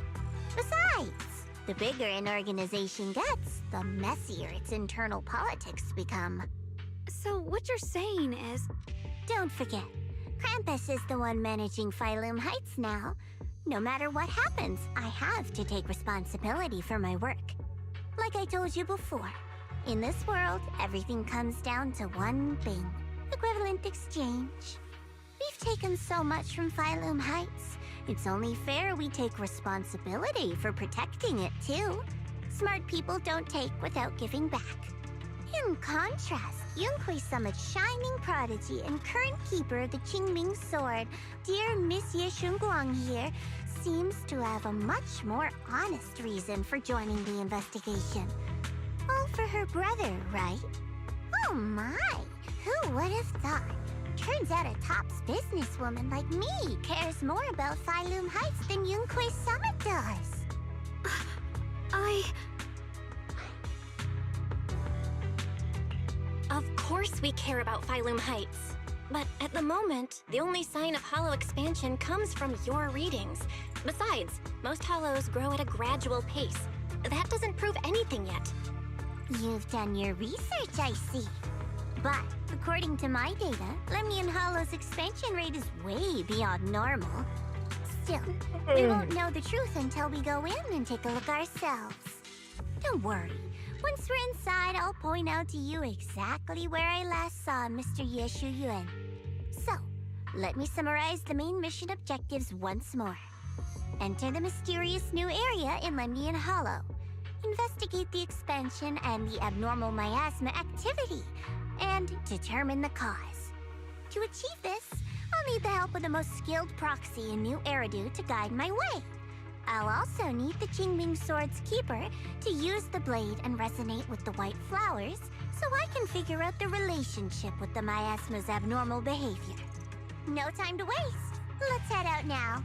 Besides, the bigger an organization gets, the messier its internal politics become. So what you're saying is... Don't forget, Krampus is the one managing Phylum Heights now. No matter what happens, I have to take responsibility for my work. Like I told you before, in this world, everything comes down to one thing: equivalent exchange. We've taken so much from Phylum Heights. It's only fair we take responsibility for protecting it, too. Smart people don't take without giving back. In contrast, Yunhui Summit's shining prodigy and current keeper of the Qingming Sword, dear Miss Ye Shunguang here, seems to have a much more honest reason for joining the investigation. All for her brother, right? Oh my! Who would have thought? Turns out a tops businesswoman like me cares more about Phylum Heights than Yunquay Summit does. Of course we care about Phylum Heights. But at the moment, the only sign of hollow expansion comes from your readings. Besides, most hollows grow at a gradual pace. That doesn't prove anything yet. You've done your research, I see. But according to my data, Lemnian Hollow's expansion rate is way beyond normal. Still, we won't know the truth until we go in and take a look ourselves. Don't worry. Once we're inside, I'll point out to you exactly where I last saw Mr. Yeshu Yuan. So, let me summarize the main mission objectives once more. Enter the mysterious new area in Lemnian Hollow. Investigate the expansion and the abnormal miasma activity, and determine the cause. To achieve this, I'll need the help of the most skilled proxy in New Eridu to guide my way. I'll also need the Qingming Sword's keeper to use the blade and resonate with the white flowers so I can figure out the relationship with the miasma's abnormal behavior. No time to waste. Let's head out now.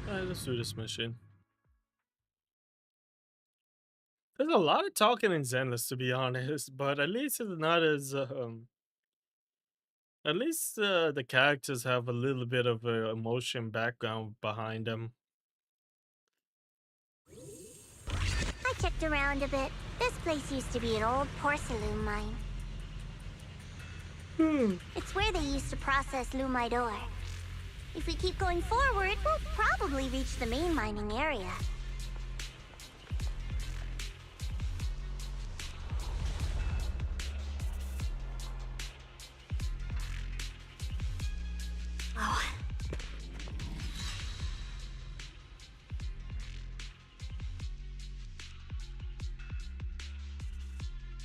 Alright, let's do this mission. There's a lot of talking in Zenless, to be honest, but at least it's not as at least the characters have a little bit of a emotion background behind them. I checked around a bit. This place used to be an old porcelain mine. It's where they used to process lumite ore. If we keep going forward, we'll probably reach the main mining area. Oh.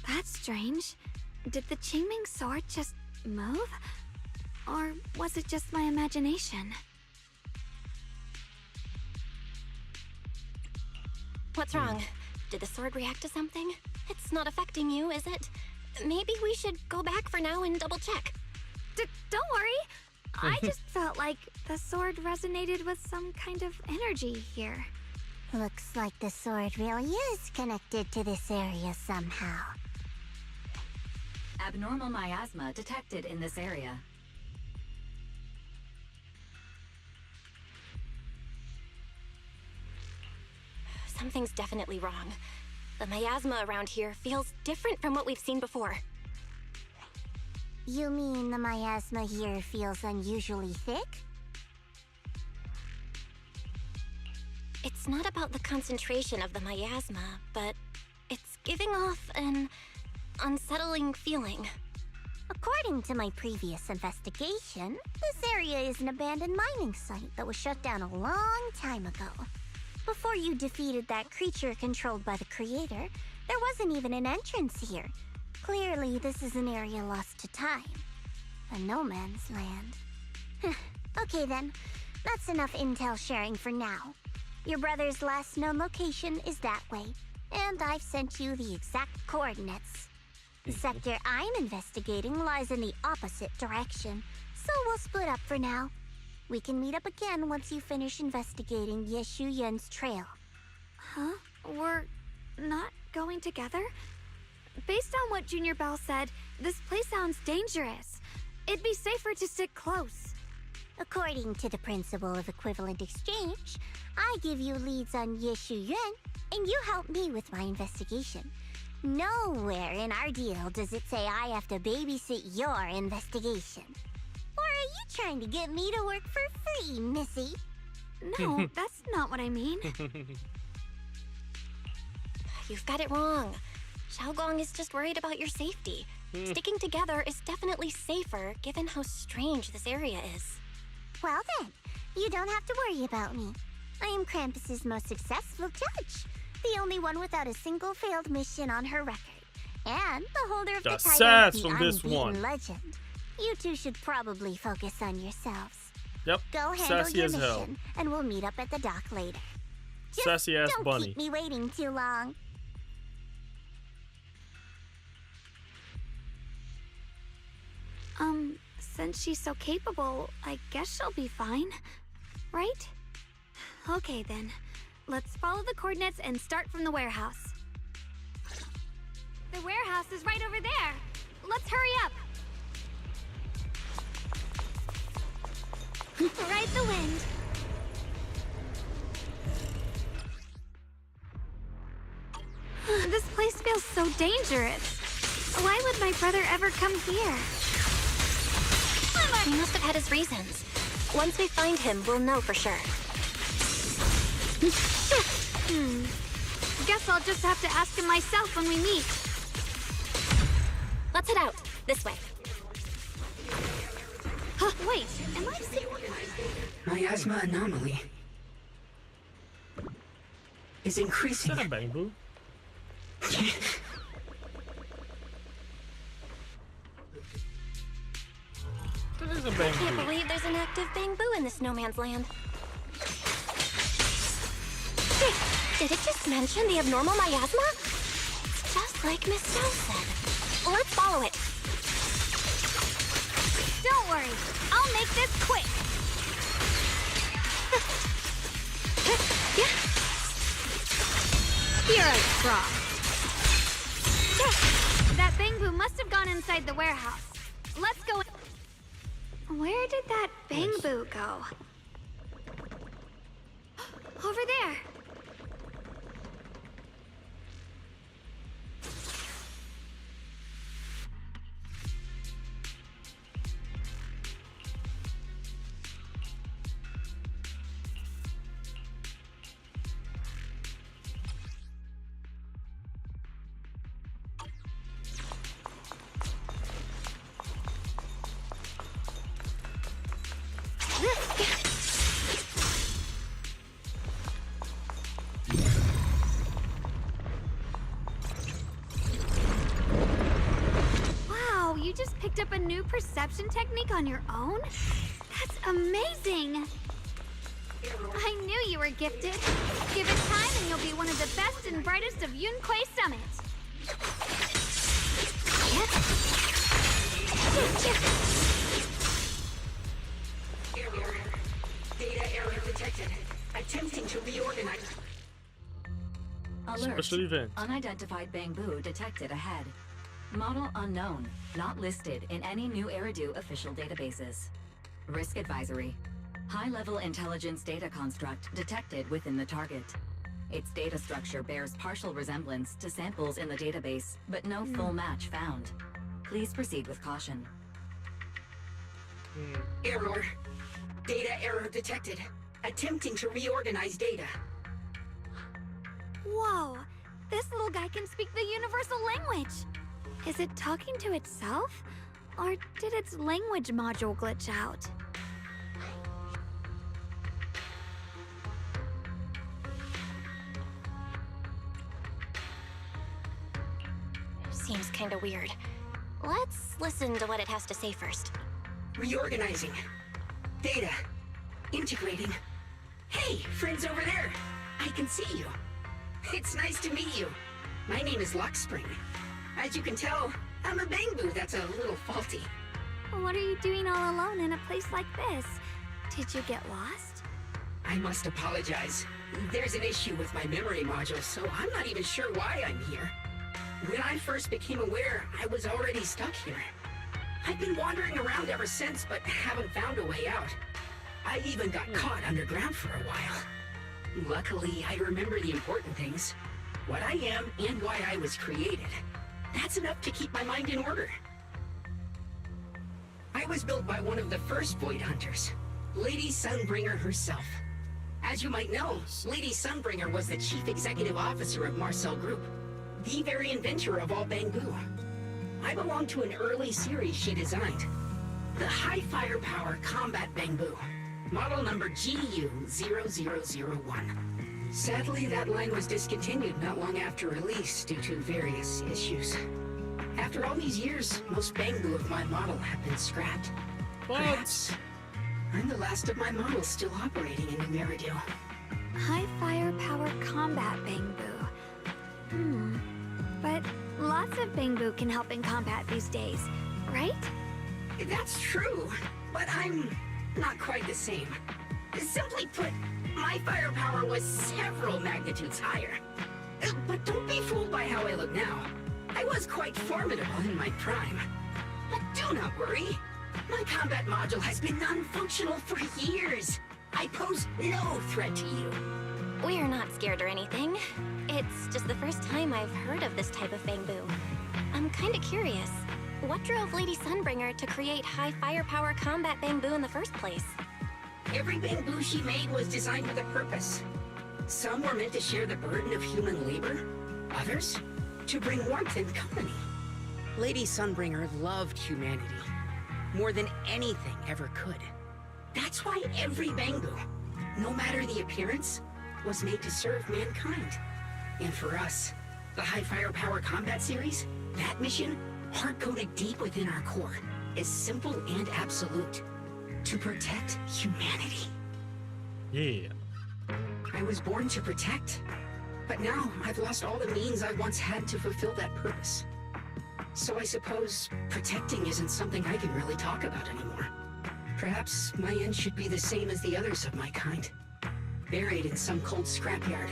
That's strange. Did the Qingming Sword just move? Or was it just my imagination? What's wrong? Did the sword react to something? It's not affecting you, is it? Maybe we should go back for now and double check. Don't worry. I just felt like the sword resonated with some kind of energy here. Looks like the sword really is connected to this area somehow. Abnormal miasma detected in this area. Something's definitely wrong. The miasma around here feels different from what we've seen before. You mean the miasma here feels unusually thick? It's not about the concentration of the miasma, but it's giving off an unsettling feeling. According to my previous investigation, this area is an abandoned mining site that was shut down a long time ago. Before you defeated that creature controlled by the creator, there wasn't even an entrance here. Clearly, this is an area lost to time. A no man's land. Okay then, that's enough intel sharing for now. Your brother's last known location is that way, and I've sent you the exact coordinates. The sector I'm investigating lies in the opposite direction, so we'll split up for now. We can meet up again once you finish investigating Yeshu Yen's trail. Huh? We're not going together? Based on what Junior Bell said, this place sounds dangerous. It'd be safer to stick close. According to the principle of equivalent exchange, I give you leads on Ye Shuyuan, and you help me with my investigation. Nowhere in our deal does it say I have to babysit your investigation. Or are you trying to get me to work for free, Missy? No, that's not what I mean. You've got it wrong. Xiaoguang is just worried about your safety. Sticking together is definitely safer, given how strange this area is. Well then, you don't have to worry about me. I am Krampus's most successful judge. The only one without a single failed mission on her record. And the holder of the title of the unbeaten legend. You two should probably focus on yourselves. Yep. Go handle your mission, and we'll meet up at the dock later. Just sassy ass don't bunny. Keep me waiting too long. Since she's so capable, I guess she'll be fine, right? Okay then, let's follow the coordinates and start from the warehouse. The warehouse is right over there. Let's hurry up. Ride the wind. This place feels so dangerous. Why would my brother ever come here? He must have had his reasons. Once we find him, we'll know for sure. Guess I'll just have to ask him myself when we meet. Let's head out. This way. Wait, am I seeing... Miasma anomaly is increasing. Is that a bang boo? That is a bang I can't boo. believe there's an active bamboo in the snowman's land. Did it just mention the abnormal miasma? It's just like Miss Zhao said. Let's follow it. Don't worry, I'll make this quick. You're a frog. That bamboo must have gone inside the warehouse. Let's go. Where did that bamboo go? Over there. Wow, you just picked up a new perception technique on your own? That's amazing! I knew you were gifted. Give it time and you'll be one of the best and brightest of Yunquay Summit. Error. Data error detected. Attempting to reorganize. Alert. Special event. Unidentified bamboo detected ahead. Model unknown. Not listed in any new Eridu official databases. Risk advisory. High-level intelligence data construct detected within the target. Its data structure bears partial resemblance to samples in the database, but no full match found. Please proceed with caution. Error. Data error detected. Attempting to reorganize data. Whoa, this little guy can speak the universal language. Is it talking to itself? Or did its language module glitch out? Seems kinda weird. Let's listen to what it has to say first. Reorganizing. Data. Integrating. Hey, friends over there. I can see you. It's nice to meet you. My name is Luckspring. As you can tell, I'm a bamboo that's a little faulty. What are you doing all alone in a place like this? Did you get lost? I must apologize. There's an issue with my memory module, so I'm not even sure why I'm here. When I first became aware, I was already stuck here. I've been wandering around ever since, but haven't found a way out. I even got caught underground for a while. Luckily, I remember the important things. What I am and why I was created. That's enough to keep my mind in order. I was built by one of the first Void Hunters, Lady Sunbringer herself. As you might know, Lady Sunbringer was the chief executive officer of Marcel Group, the very inventor of all Bangbu. I belong to an early series she designed, the High Firepower Combat Bangbu, model number GU0001. Sadly, that line was discontinued not long after release due to various issues. After all these years, most Bangbu of my model have been scrapped. Perhaps I'm the last of my models still operating in New Eridu. High firepower combat Bangbu. But lots of Bangbu can help in combat these days, right? That's true, but I'm not quite the same. Simply put, my firepower was several magnitudes higher. But don't be fooled by how I look now. I was quite formidable in my prime. But do not worry. My combat module has been non-functional for years. I pose no threat to you. We're not scared or anything. It's just the first time I've heard of this type of Bangbu. I'm kinda curious. What drove Lady Sunbringer to create high firepower combat Bangbu in the first place? Every Bangbu she made was designed with a purpose. Some were meant to share the burden of human labor. Others, to bring warmth and company. Lady Sunbringer loved humanity more than anything ever could. That's why every Bangbu, no matter the appearance, was made to serve mankind. And for us, the High Firepower Combat Series, that mission, hard-coded deep within our core, is simple and absolute. To protect humanity. Yeah. I was born to protect, but now I've lost all the means I once had to fulfill that purpose. So I suppose protecting isn't something I can really talk about anymore. Perhaps my end should be the same as the others of my kind. Buried in some cold scrapyard,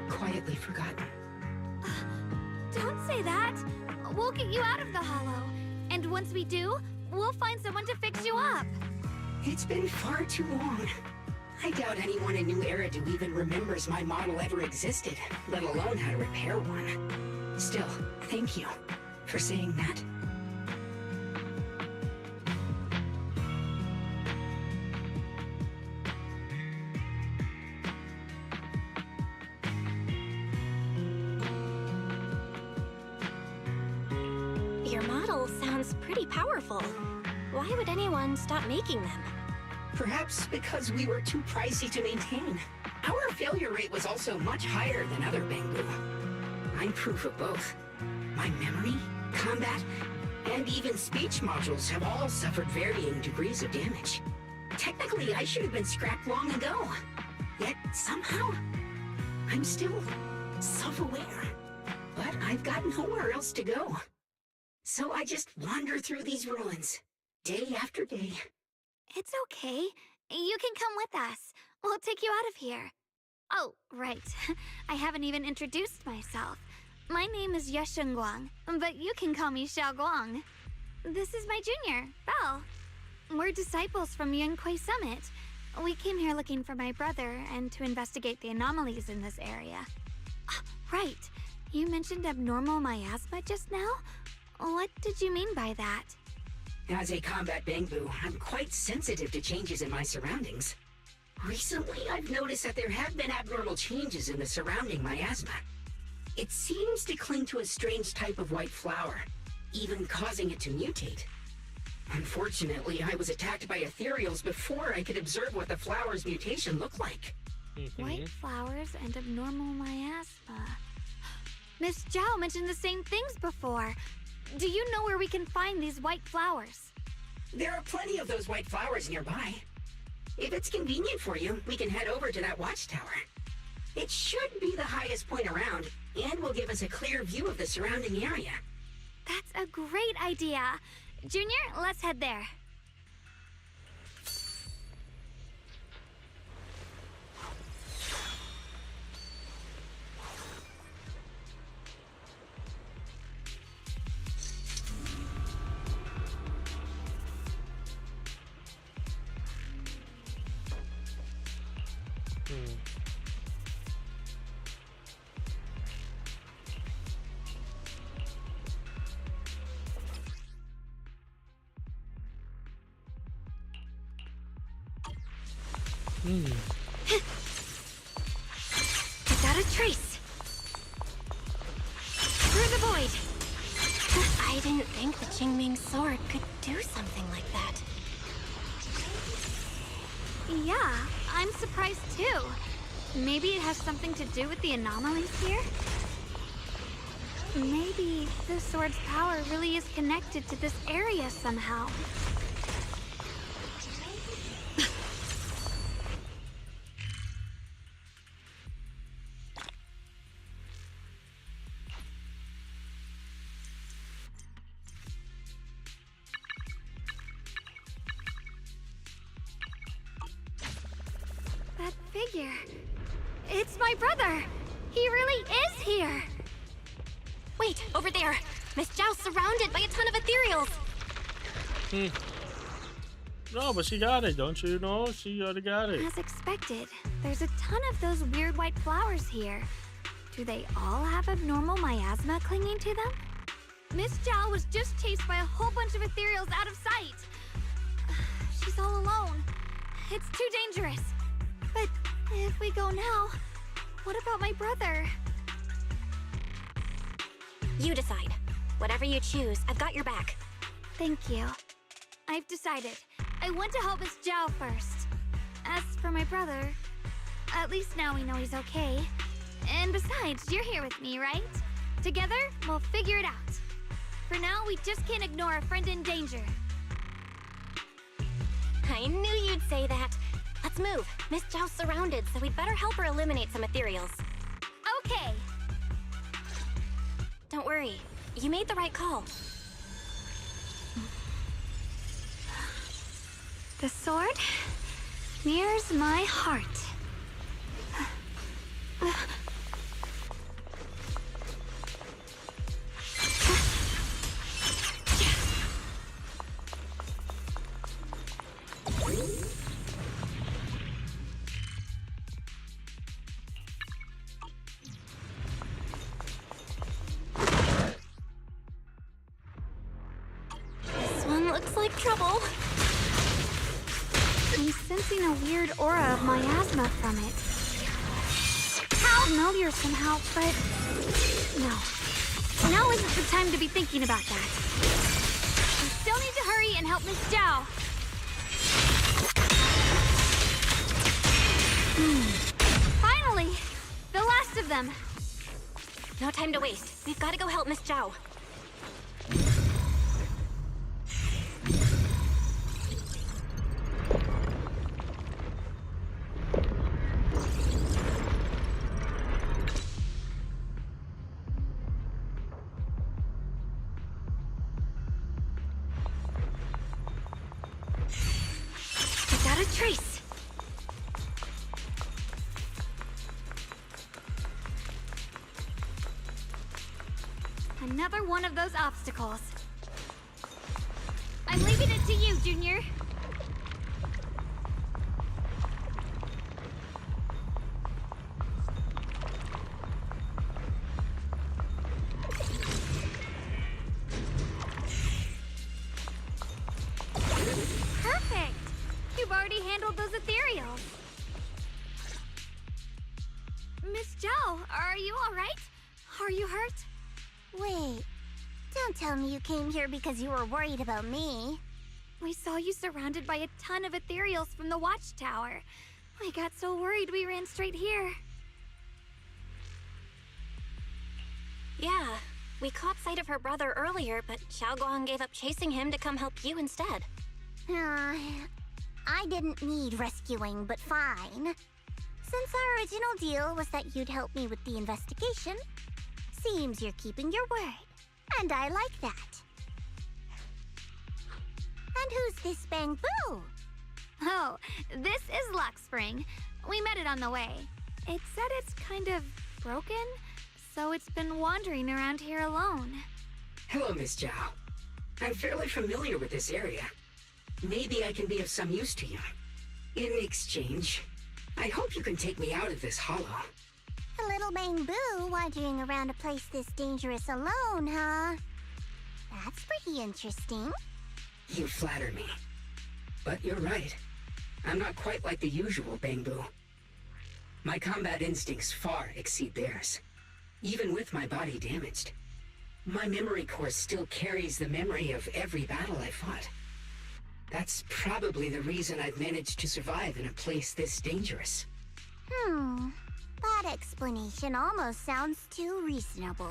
quietly forgotten. Don't say that! We'll get you out of the hollow. And once we do, we'll find someone to fix you up. It's been far too long. I doubt anyone in New Eridu even remembers my model ever existed, let alone how to repair one. Still, thank you for saying that. Your model sounds pretty powerful. Why would anyone stop making them? Perhaps because we were too pricey to maintain. Our failure rate was also much higher than other Bangbu. I'm proof of both. My memory, combat, and even speech modules have all suffered varying degrees of damage. Technically, I should have been scrapped long ago. Yet, somehow, I'm still self-aware. But I've got nowhere else to go. So I just wander through these ruins, day after day. It's okay. You can come with us. We'll take you out of here. Oh, right. I haven't even introduced myself. My name is Yesheng Guang, but you can call me Xiao Guang. This is my junior, Belle. We're disciples from Yunkui Summit. We came here looking for my brother and to investigate the anomalies in this area. Right. You mentioned abnormal miasma just now? What did you mean by that? As a combat Bangbu, I'm quite sensitive to changes in my surroundings. Recently, I've noticed that there have been abnormal changes in the surrounding miasma. It seems to cling to a strange type of white flower, even causing it to mutate. Unfortunately, I was attacked by ethereals before I could observe what the flower's mutation looked like. White flowers and abnormal miasma. Miss Zhao mentioned the same things before. Do you know where we can find these white flowers? There are plenty of those white flowers nearby. If it's convenient for you, we can head over to that watchtower. It should be the highest point around, and will give us a clear view of the surrounding area. That's a great idea. Junior, let's head there. I got a trace. Through the void. I didn't think the Qingming sword could do something like that. Yeah, I'm surprised too. Maybe it has something to do with the anomalies here? Maybe the sword's power really is connected to this area somehow. That figure. It's my brother. He really is here. Wait, over there. Miss Zhao's surrounded by a ton of ethereals. No, but she got it, don't you know? She already got it. As expected, there's a ton of those weird white flowers here. Do they all have abnormal miasma clinging to them? Miss Zhao was just chased by a whole bunch of ethereals out of sight. She's all alone. It's too dangerous. But if we go now, what about my brother? You decide. Whatever you choose, I've got your back. Thank you. I've decided. I want to help Miss Zhao first. As for my brother, at least now we know he's okay. And besides, you're here with me, right? Together, we'll figure it out. For now, we just can't ignore a friend in danger. I knew you'd say that. Let's move. Miss Zhao's surrounded, so we'd better help her eliminate some ethereals. Okay. Don't worry. You made the right call. The sword mirrors my heart. This one looks like trouble. I'm sensing a weird aura of miasma from it. How familiar somehow, but no. Now isn't the time to be thinking about that. We still need to hurry and help Miss Zhao. Finally! The last of them! No time to waste. We've got to go help Miss Zhao. I got a trace. Another one of those obstacles. I'm leaving it to you, Junior. Perfect! You've already handled those ethereals. Miss Zhao, are you all right? Are you hurt? Wait, don't tell me you came here because you were worried about me. We saw you surrounded by a ton of ethereals from the watchtower. I got so worried we ran straight here. Yeah, we caught sight of her brother earlier, but Xiaoguang gave up chasing him to come help you instead. I didn't need rescuing, but fine. Since our original deal was that you'd help me with the investigation, seems you're keeping your word, and I like that. And who's this Bang-Boo? Oh, this is Luxspring. We met it on the way. It said it's kind of broken, so it's been wandering around here alone. Hello, Miss Zhao. I'm fairly familiar with this area. Maybe I can be of some use to you. In exchange, I hope you can take me out of this hollow. A little bamboo wandering around a place this dangerous alone, huh? That's pretty interesting. You flatter me. But you're right. I'm not quite like the usual bamboo. My combat instincts far exceed theirs. Even with my body damaged, my memory core still carries the memory of every battle I fought. That's probably the reason I've managed to survive in a place this dangerous. That explanation almost sounds too reasonable.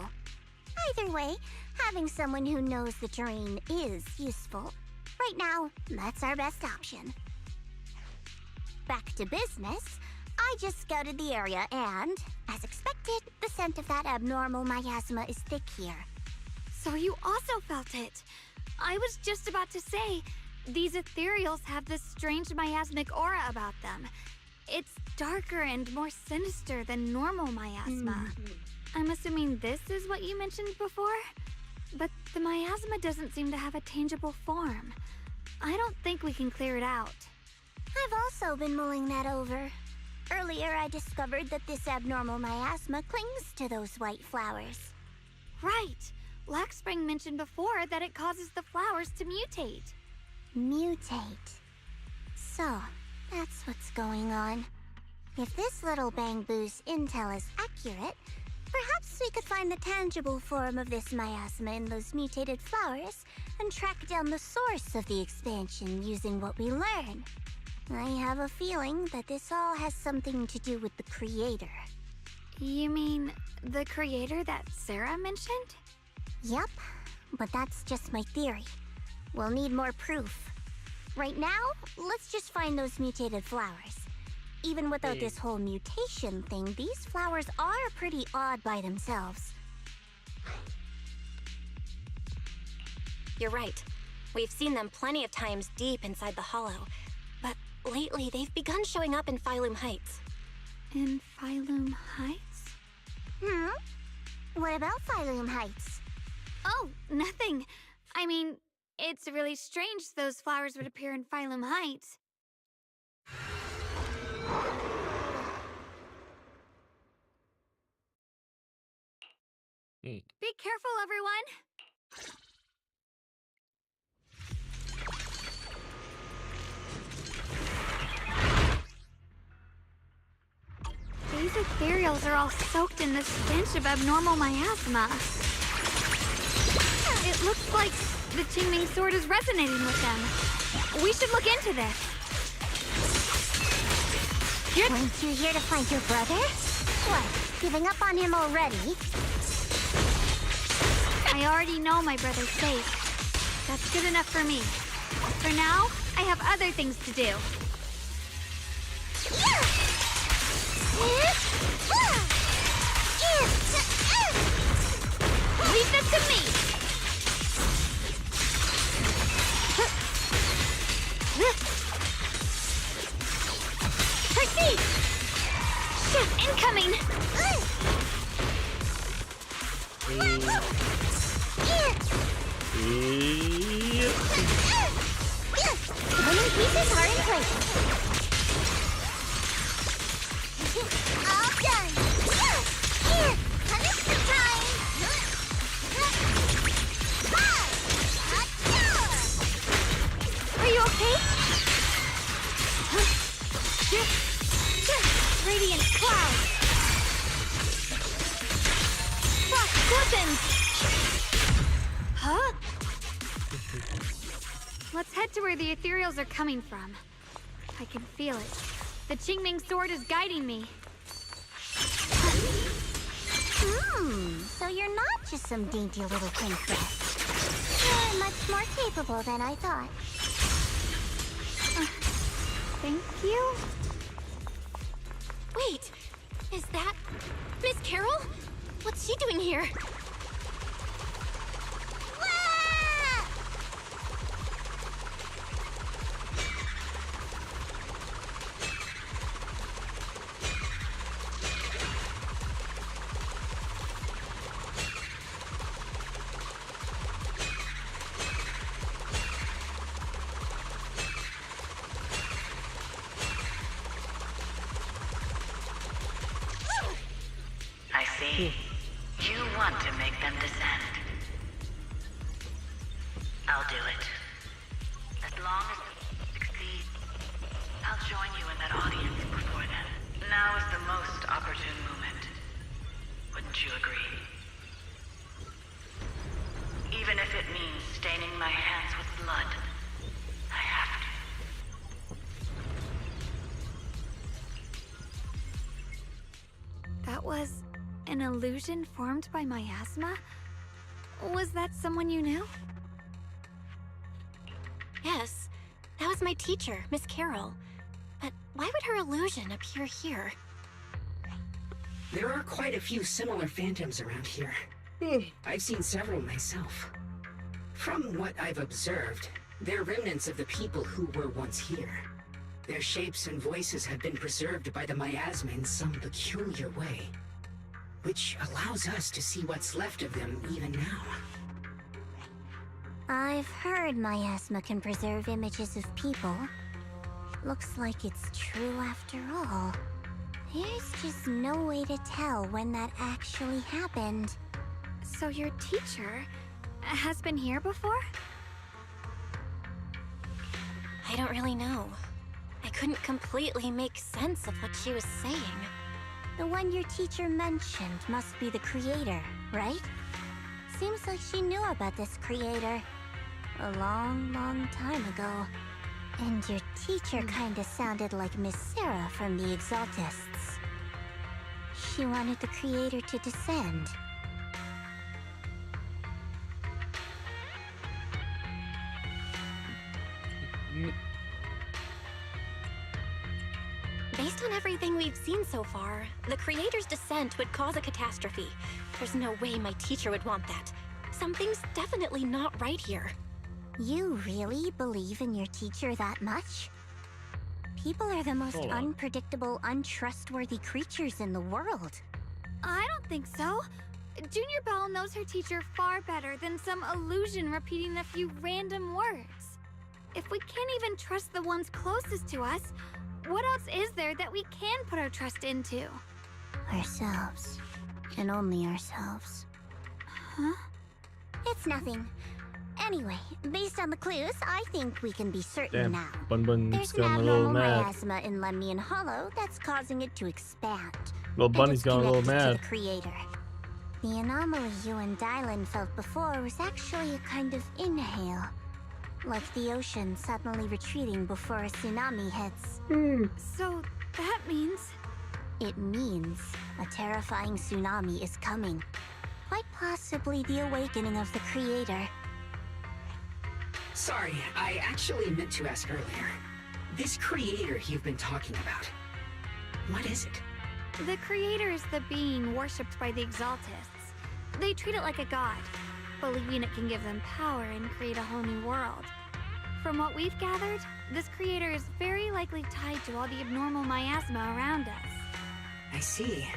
Either way, having someone who knows the terrain is useful. Right now, that's our best option. Back to business, I just scouted the area and, as expected, the scent of that abnormal miasma is thick here. So you also felt it. I was just about to say, these ethereals have this strange miasmic aura about them. It's darker and more sinister than normal miasma. I'm assuming this is what you mentioned before? But the miasma doesn't seem to have a tangible form. I don't think we can clear it out. I've also been mulling that over. Earlier, I discovered that this abnormal miasma clings to those white flowers. Right. Laxspring mentioned before that it causes the flowers to mutate. Mutate. So, that's what's going on. If this little bamboo's intel is accurate, perhaps we could find the tangible form of this miasma in those mutated flowers and track down the source of the expansion using what we learn. I have a feeling that this all has something to do with the creator. You mean the creator that Sarah mentioned? Yep, but that's just my theory. We'll need more proof. Right now, let's just find those mutated flowers. Even without this whole mutation thing, these flowers are pretty odd by themselves. You're right. We've seen them plenty of times deep inside the hollow. But lately, they've begun showing up in Phylum Heights. In Phylum Heights? What about Phylum Heights? Oh, nothing. I mean, it's really strange those flowers would appear in Phylum Heights. Be careful, everyone! These ethereals are all soaked in the stench of abnormal miasma. It looks like the Qingming sword is resonating with them. We should look into this. Weren't you here to find your brother? What, giving up on him already? I already know my brother's safe. That's good enough for me. For now, I have other things to do. Leave this to me! Proceed! Shit, incoming! Winning pieces are in place. All done! Punishment time! Are you okay? Radiant cloud! Frost weapons! Huh? Let's head to where the ethereals are coming from. I can feel it. The Qingming sword is guiding me. So you're not just some dainty little princess. You're much more capable than I thought. Thank you? Wait, is that Miss Carol? What's she doing here? them descend. I'll do it. As long as they succeed, I'll join you in that audience before then. Now is the most opportune moment. Wouldn't you agree? Even if it means staining my hands with blood, I have to. That was an illusion formed by miasma? Was that someone you knew? Yes, that was my teacher, Miss Carol. But why would her illusion appear here? There are quite a few similar phantoms around here. I've seen several myself. From what I've observed, they're remnants of the people who were once here. Their shapes and voices have been preserved by the miasma in some peculiar way, which allows us to see what's left of them even now. I've heard miasma can preserve images of people. Looks like it's true after all. There's just no way to tell when that actually happened. So your teacher has been here before? I don't really know. I couldn't completely make sense of what she was saying. The one your teacher mentioned must be the creator, right? Seems like she knew about this creator a long, long time ago. And your teacher kinda sounded like Miss Sarah from the Exaltists. She wanted the creator to descend. Based on everything we've seen so far, the creator's descent would cause a catastrophe. There's no way my teacher would want that. Something's definitely not right here. You really believe in your teacher that much? People are the most unpredictable, untrustworthy creatures in the world. I don't think so. Junior Belle knows her teacher far better than some illusion repeating a few random words. If we can't even trust the ones closest to us, what else is there that we can put our trust into? Ourselves. And only ourselves. Huh? It's nothing. Anyway, based on the clues, I think we can be certain now. Bun's There's gone an a little abnormal mad. miasma in Lemnian Hollow that's causing it to expand. Little Bunny's gone a little connected mad. to the creator. The anomaly you and Dylan felt before was actually a kind of inhale. Like the ocean suddenly retreating before a tsunami hits. So that means... It means a terrifying tsunami is coming. Quite possibly the awakening of the creator. Sorry, I actually meant to ask earlier. This creator you've been talking about, what is it? The creator is the being worshipped by the Exaltists. They treat it like a god, believing it can give them power and create a whole new world. From what we've gathered, this creator is very likely tied to all the abnormal miasma around us. I see.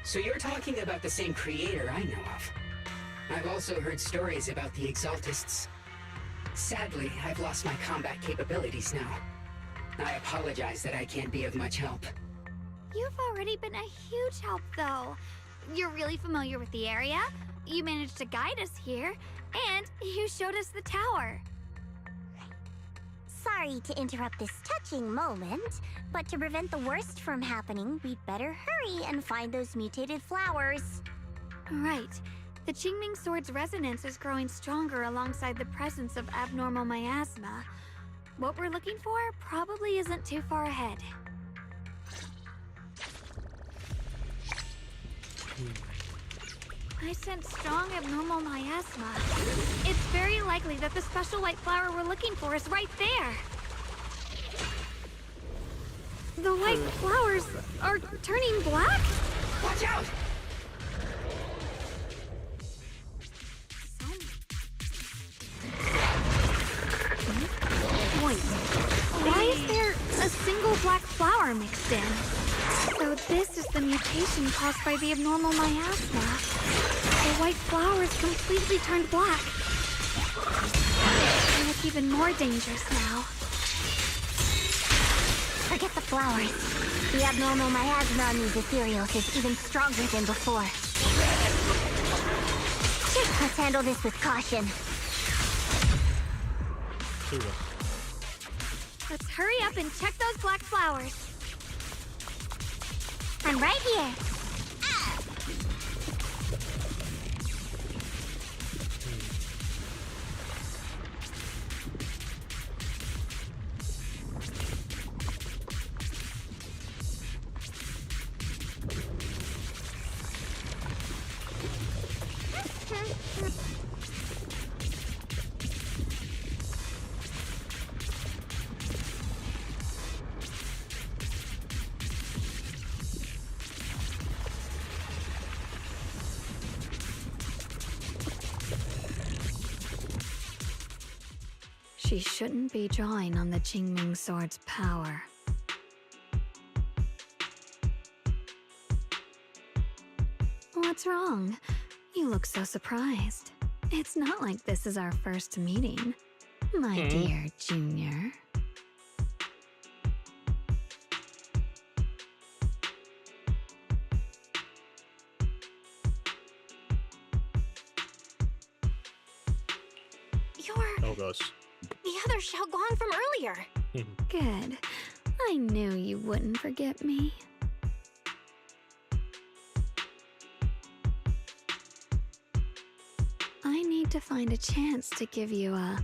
So you're talking about the same creator I know of. I've also heard stories about the Exaltists. Sadly, I've lost my combat capabilities now. I apologize that I can't be of much help. You've already been a huge help, though. You're really familiar with the area, you managed to guide us here, and you showed us the tower. Sorry to interrupt this touching moment, but to prevent the worst from happening, we'd better hurry and find those mutated flowers. Right. The Qingming Sword's resonance is growing stronger alongside the presence of abnormal miasma. What we're looking for probably isn't too far ahead. I sense strong abnormal miasma. It's very likely that the special white flower we're looking for is right there. The white flowers are turning black? Watch out! Wait, why is there a single black flower mixed in? So this is the mutation caused by the abnormal miasma. The white flowers completely turned black. They look even more dangerous now. Forget the flowers. The abnormal miasma on these ethereals is even stronger than before. Let's handle this with caution. Let's hurry up and check those black flowers. I'm right here. She shouldn't be drawing on the Qingming sword's power. What's wrong? You look so surprised. It's not like this is our first meeting, my dear Junior. Oh gosh. The other Xiaoguang from earlier. Good. I knew you wouldn't forget me. I need to find a chance to give you a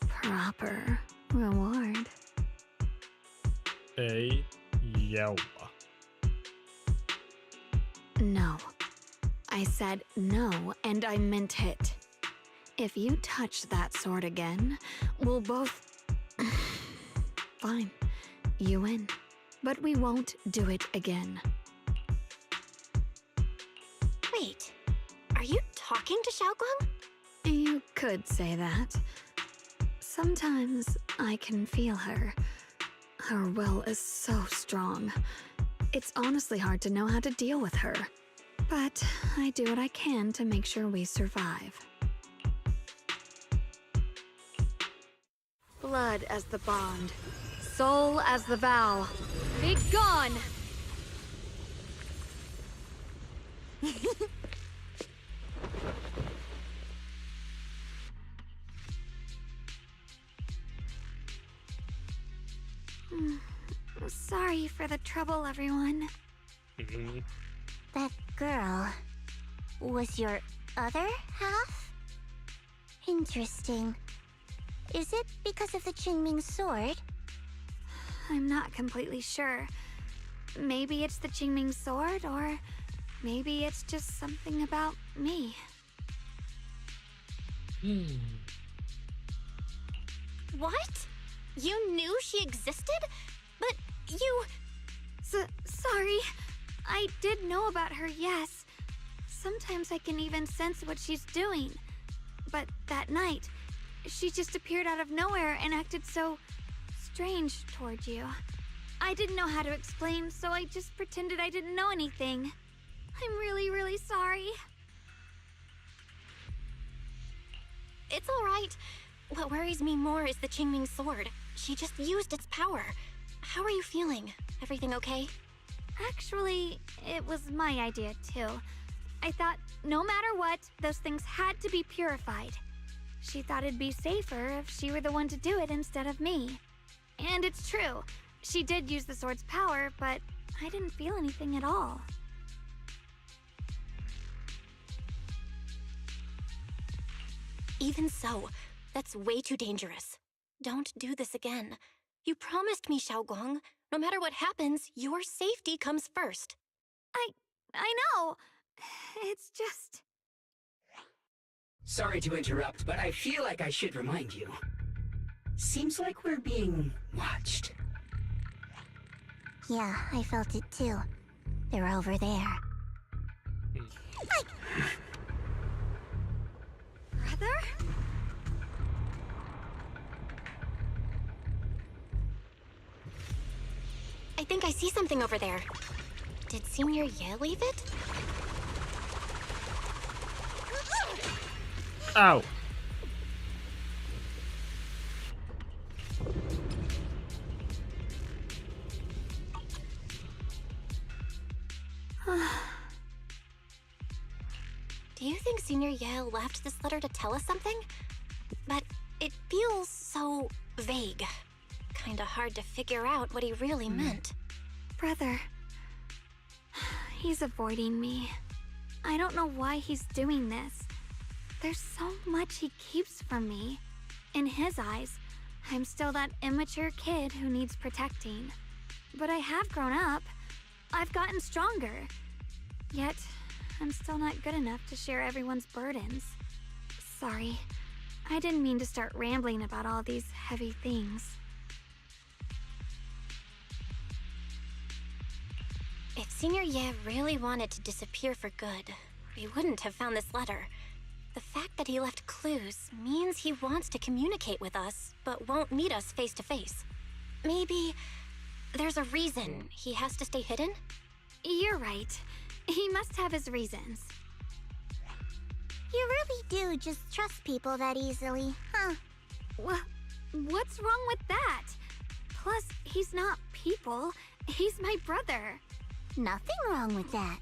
proper reward. A yawa. No. I said no, and I meant it. If you touch that sword again, we'll both... Fine. You win. But we won't do it again. Wait. Are you talking to Xiaoguang? You could say that. Sometimes I can feel her. Her will is so strong. It's honestly hard to know how to deal with her. But I do what I can to make sure we survive. Blood as the bond, soul as the vow. Be gone! Sorry for the trouble, everyone. That girl was your other half? Interesting. Is it because of the Qingming sword? I'm not completely sure. Maybe it's the Qingming sword, or maybe it's just something about me. What? You knew she existed? But you... Sorry. I did know about her, yes. Sometimes I can even sense what she's doing. But that night, she just appeared out of nowhere and acted so strange toward you. I didn't know how to explain, so I just pretended I didn't know anything. I'm really, really sorry. It's all right. What worries me more is the Qingming sword. She just used its power. How are you feeling? Everything okay? Actually, it was my idea too. I thought no matter what, those things had to be purified. She thought it'd be safer if she were the one to do it instead of me. And it's true. She did use the sword's power, but I didn't feel anything at all. Even so, that's way too dangerous. Don't do this again. You promised me, Xiaoguang. No matter what happens, your safety comes first. I know. It's just... Sorry to interrupt, but I feel like I should remind you. Seems like we're being watched. Yeah, I felt it too. They're over there. Brother? I think I see something over there. Did Senior Ye leave it? Ow. Do you think Senior Ye left this letter to tell us something, but it feels so vague. Kinda hard to figure out what he really meant. Brother, he's avoiding me. I don't know why he's doing this. There's so much he keeps from me. In his eyes, I'm still that immature kid who needs protecting. But I have grown up. I've gotten stronger. Yet, I'm still not good enough to share everyone's burdens. Sorry, I didn't mean to start rambling about all these heavy things. If Senior Ye really wanted to disappear for good, we wouldn't have found this letter. The fact that he left clues means he wants to communicate with us, but won't meet us face to face. Maybe there's a reason he has to stay hidden? You're right. He must have his reasons. You really do just trust people that easily, huh? What's wrong with that? Plus, he's not people. He's my brother. Nothing wrong with that.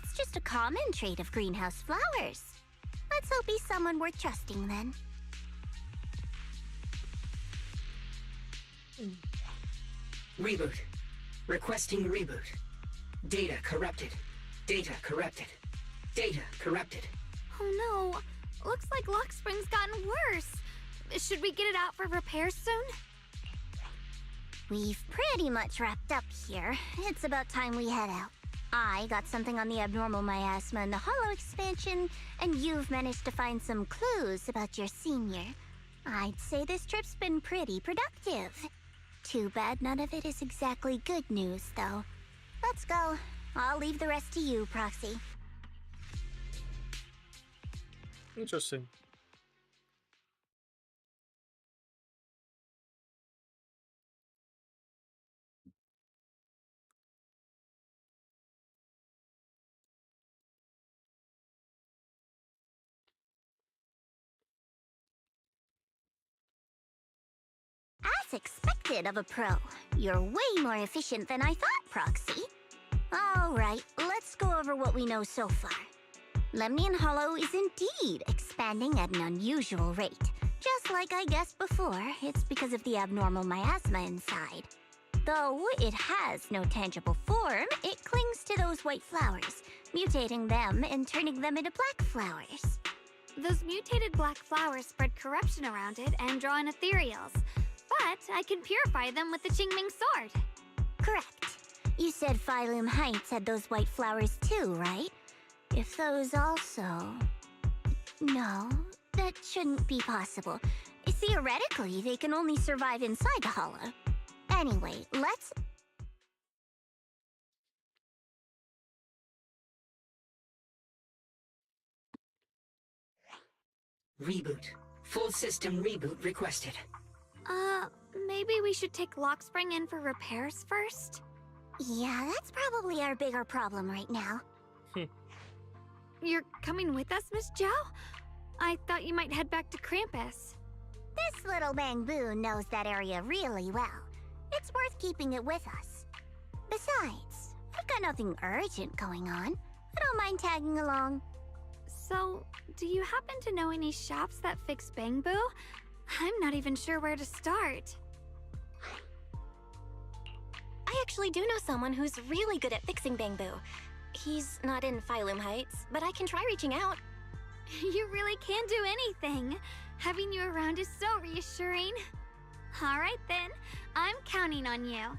It's just a common trait of greenhouse flowers. Let's hope he's someone worth trusting then. Reboot. Requesting reboot. Data corrupted. Data corrupted. Data corrupted. Oh no. Looks like Lock Spring's gotten worse. Should we get it out for repairs soon? We've pretty much wrapped up here. It's about time we head out. I got something on the abnormal miasma and the hollow expansion, and you've managed to find some clues about your senior. I'd say this trip's been pretty productive. Too bad none of it is exactly good news, though. Let's go. I'll leave the rest to you, Proxy. Interesting. As expected of a pro, you're way more efficient than I thought, Proxy. Alright, let's go over what we know so far. Lemnian Hollow is indeed expanding at an unusual rate. Just like I guessed before, it's because of the abnormal miasma inside. Though it has no tangible form, it clings to those white flowers, mutating them and turning them into black flowers. Those mutated black flowers spread corruption around it and draw in ethereals. But I can purify them with the Qingming sword. Correct. You said Phylum Heights had those white flowers too, right? If those also... No, that shouldn't be possible. Theoretically, they can only survive inside the hollow. Anyway, let's... Reboot. Full system reboot requested. Maybe we should take Lock Spring in for repairs first? Yeah, that's probably our bigger problem right now. You're coming with us, Miss Zhao? I thought you might head back to Krampus. This little bamboo knows that area really well. It's worth keeping it with us. Besides, I've got nothing urgent going on. I don't mind tagging along. So, do you happen to know any shops that fix bamboo? I'm not even sure where to start. I actually do know someone who's really good at fixing bamboo. He's not in Phylum Heights, but I can try reaching out. You really can do anything. Having you around is so reassuring. All right then, I'm counting on you.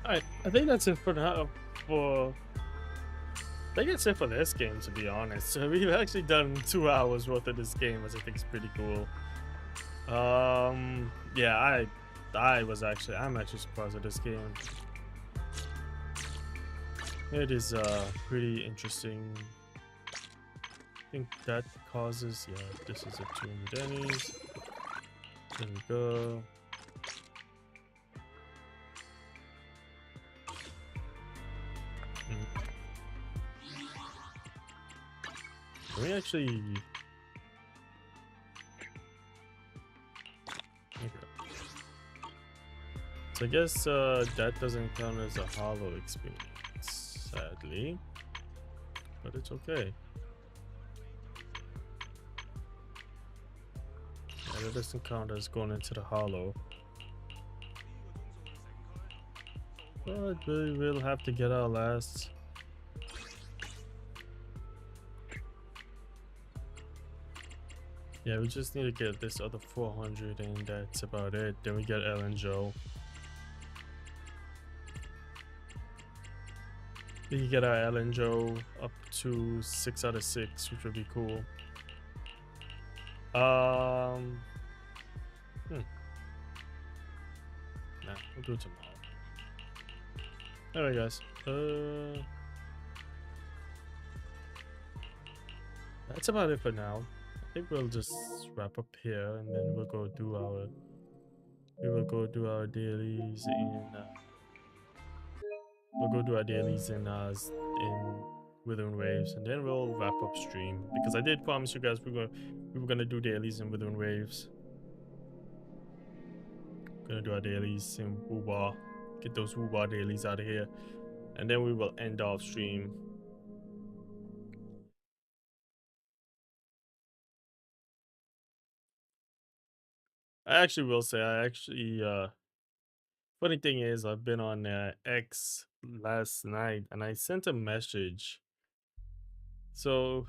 Alright, I think that's it for now. I think that's it for this game, to be honest. So we've actually done 2 hours worth of this game, which I think is pretty cool. Yeah, I'm actually surprised at this game. It is pretty interesting. I think that causes, yeah, this is a 200 Denny's. There we go. Can we actually... Okay. So I guess that doesn't count as a hollow experience, sadly. But it's okay. Yeah, that doesn't count as going into the hollow. But we will have to get our last. Yeah, we just need to get this other 400 and that's about it. Then we get Ellen Joe. We can get our Ellen Joe up to 6 out of 6, which would be cool. Nah, we'll do it tomorrow. Alright guys, that's about it for now. I think we'll just wrap up here and then we'll go do our dailies in Wuthering Waves, and then we'll wrap up stream because I did promise you guys we were gonna do dailies in Wuthering Waves. Gonna do our dailies in Wuba, get those Wuba dailies out of here, and then we will end off stream. I actually will say, funny thing is, I've been on X last night and I sent a message. So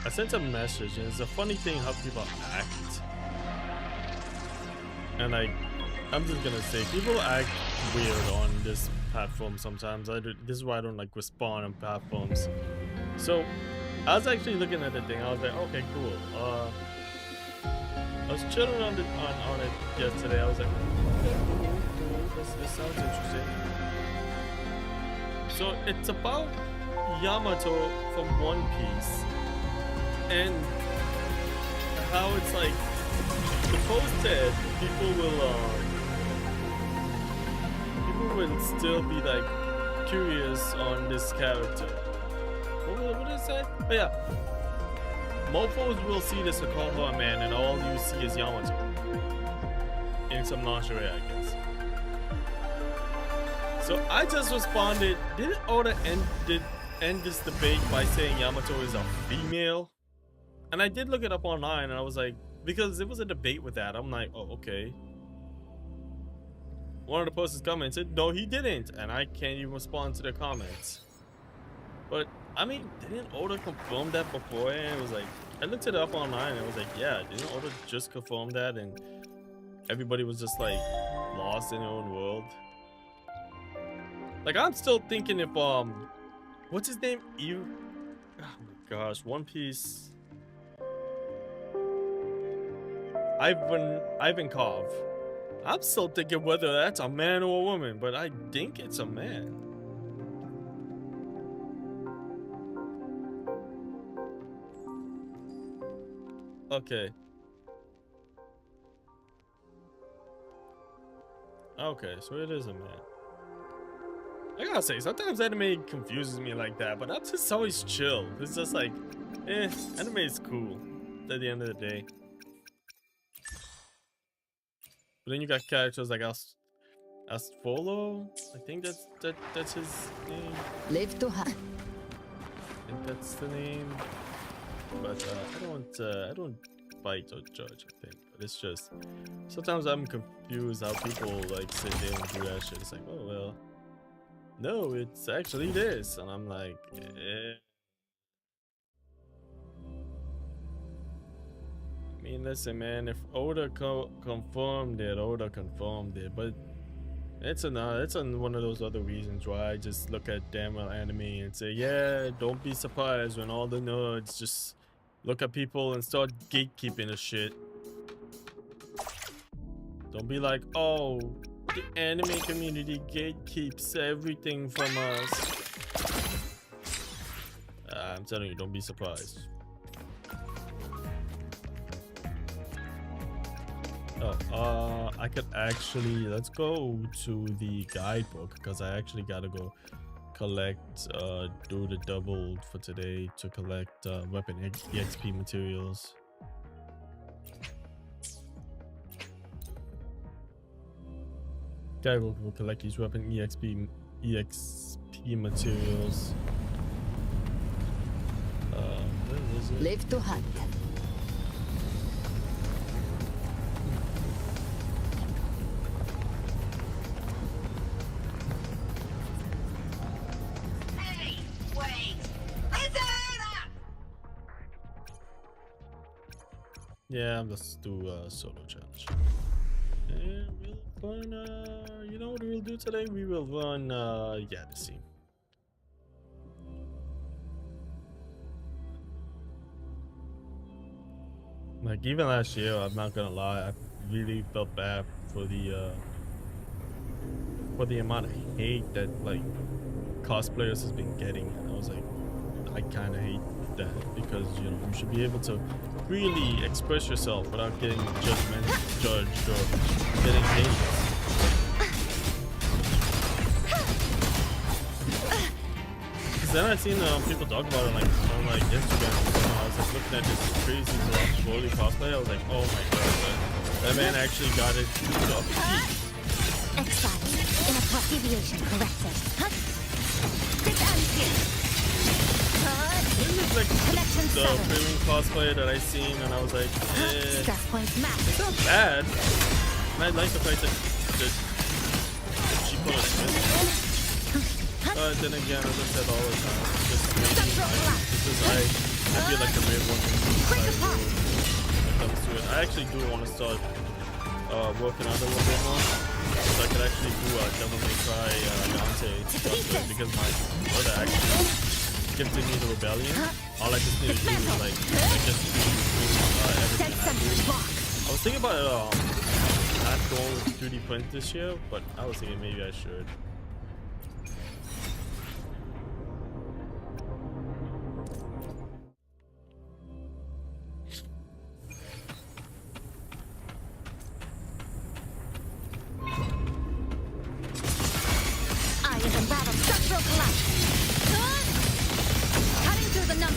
I sent a message, and it's a funny thing how people act. And I'm just gonna say, people act weird on this platform sometimes. This is why I don't like respond on platforms. So I was actually looking at the thing. I was like, okay, cool. I was chilling on it yesterday. I was like, okay, cool. This sounds interesting. So it's about Yamato from One Piece and how it's like the post said people will still be like curious on this character. What did it say? But yeah, mofos will see this Hakoba man and all you see is Yamato in some lingerie, I guess. So I just responded, did Oda end this debate by saying Yamato is a female? And I did look it up online and I was like, because there was a debate with that, I'm like, oh, okay. One of the posters commented, no, he didn't. And I can't even respond to the comments. But, I mean, didn't Oda confirm that before? And it was like, I looked it up online and I was like, yeah, didn't Oda just confirm that? And everybody was just like, lost in their own world. Like, I'm still thinking if, what's his name? Oh my gosh, One Piece. Ivankov. I'm still thinking whether that's a man or a woman, but I think it's a man. Okay. Okay, so it is a man. I gotta say, sometimes anime confuses me like that, but I'm just always chill. It's just like, anime is cool at the end of the day. But then you got characters like Asfolo. I think that's his name. Live to have. I think that's the name. But I don't fight or judge. I think, but it's just sometimes I'm confused how people like sit there and do that shit. It's like, oh well, no, it's actually this, and I'm like, I mean, listen, man. If Oda confirmed it, but it's one of those other reasons why I just look at damn well anime and say, yeah, don't be surprised when all the nerds just look at people and start gatekeeping the shit. Don't be like, oh, the anime community gatekeeps everything from us. I'm telling you, don't be surprised. Oh, I could actually, let's go to the guidebook because I actually gotta go collect, do the double for today to collect weapon EXP materials. Guidebook will collect these weapon EXP materials. Where is it? Live to hunt. Yeah, let's do a solo challenge. And we'll run, you know what we'll do today? We will run, yeah, the scene. Like, even last year, I'm not gonna lie, I really felt bad for the amount of hate that, like, cosplayers has been getting. And I was like, I kind of hate that because, you know, you should be able to really express yourself without getting judged or getting hate. Because then I seen people talk about it like on like Instagram. I was like looking at this crazy bully cosplay. I was like, oh my god, that man actually got it to a peak. Exile. Inappropriate deviation corrected. Huh? This ends here. This is like the premium cosplayer that I seen, and I was like, it's not bad. And I like the fact that she put a twist. But then again, as I said all the time, just because I feel like the weird one when it comes to it. I actually do want to start working on it a little bit more, so I could actually do a Devil May Cry Dante cosplay, because my brother actually gifted me the Rebellion. All I just need to do is like just do everything. I was thinking about not going with 3D print this year, but I was thinking maybe I should.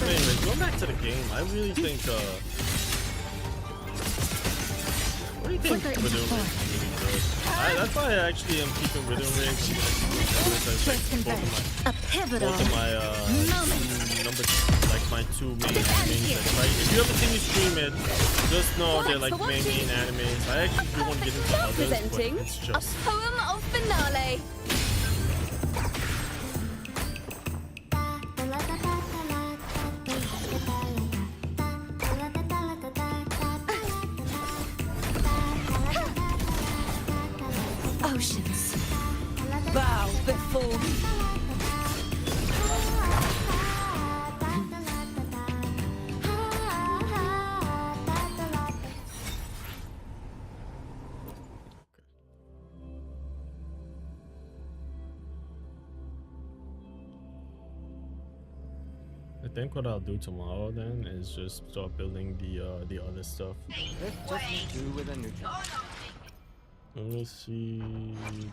Anyways, going back to the game, I really think what do you think Widow Ring is really good? That's why I actually am keeping Widow Ring both of my my two main animes. Like, if you ever see me stream it, just know they're like main animes. I actually do want to get into others, but it's just a poem of finale. Oceans, bow before me. I think what I'll do tomorrow then is just start building the other stuff. Let's just do with a new job. Let me see,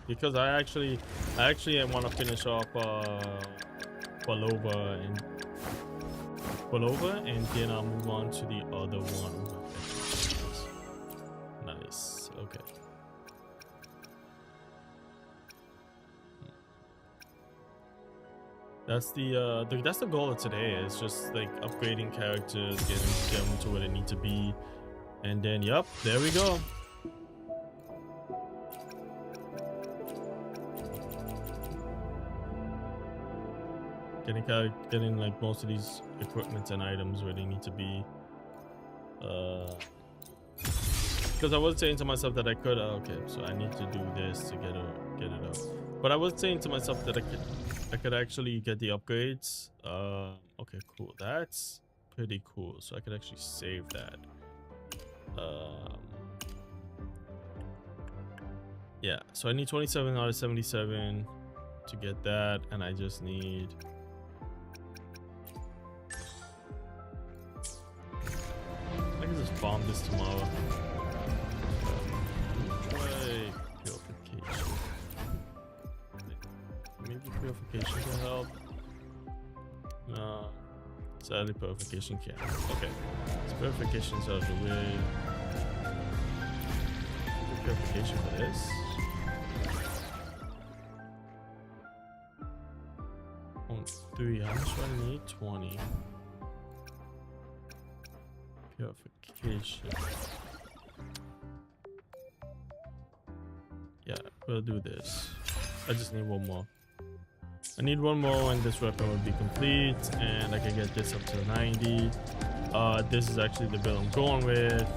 because I actually want to finish off Bolova and then I'll move on to the other one. Nice. Okay. That's the goal of today. It's just like upgrading characters, getting them to where they need to be, and then yep, there we go. Getting like most of these equipment and items where they need to be. Because I was saying to myself that I could. Okay, so I need to do this to get it up. But I was saying to myself that I could actually get the upgrades. Okay, cool. That's pretty cool, so I could actually save that. Yeah, so I need 27 out of 77 to get that, and I just need I can just bomb this tomorrow. Try purification. Maybe purification can help. No, sadly purification can't. Okay, so purification's out of the way. Purification for this. 3, how much do I need? 20. Purification. Yeah, we'll do this. I just need one more. I need one more and this weapon will be complete and I can get this up to 90. This is actually the build I'm going with.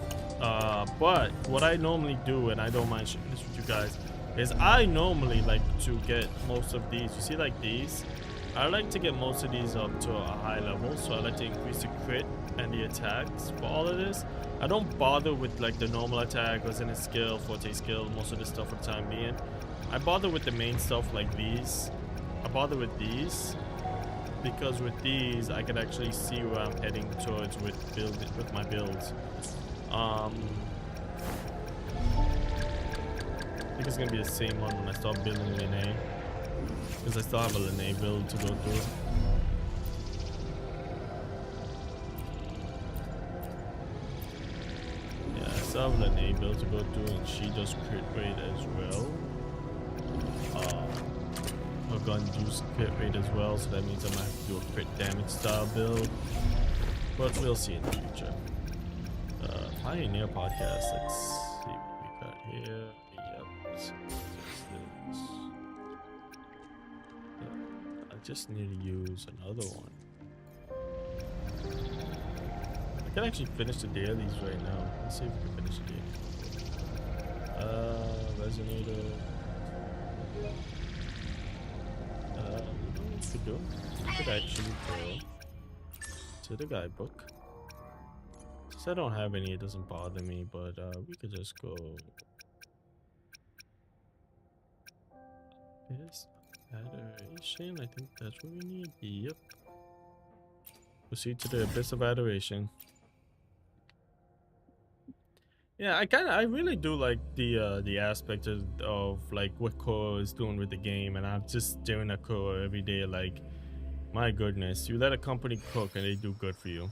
But what I normally do, and I don't mind sharing this with you guys, is I normally like to get most of these. You see, like these, I like to get most of these up to a high level, so I like to increase the crit and the attacks for all of this. I don't bother with like the normal attack, resonant skill, forte skill, most of this stuff for the time being. I bother with the main stuff like these. I bother with these because with these I can actually see where I'm heading towards with my builds. I think it's gonna be the same one when I start building Lene, because I still have a Lene build to go through. Yeah, I still have a Lene build to go through, and she does crit rate as well. Her gun does crit rate as well, so that means I might have to do a crit damage style build, but we'll see in the future. Pioneer podcast. Let's see what we got here. Yep. So I just need to use another one. I can actually finish the dailies right now. Let's see if we can finish the daily. Resonator. What we could do? We could actually go to the guidebook. Since I don't have any, it doesn't bother me, but we could just go. Yes, adoration. I think that's what we need. Yep. Proceed to the abyss of adoration. Yeah, I really do like the aspect of like what Korra is doing with the game, and I'm just doing a Korra every day. Like, my goodness, you let a company cook and they do good for you.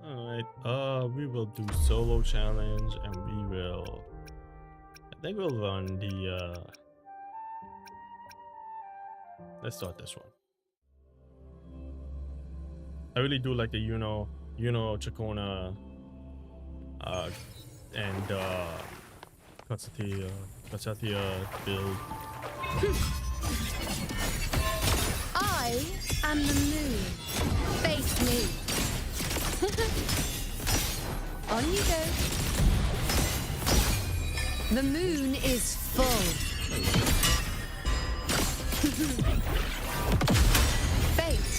Alright, we will do solo challenge, and we will, I think we'll run the let's start this one. I really do like the Yuno, Chakona, and Katsathia build. I am the moon. Face me. On you go. The moon is full. Fate.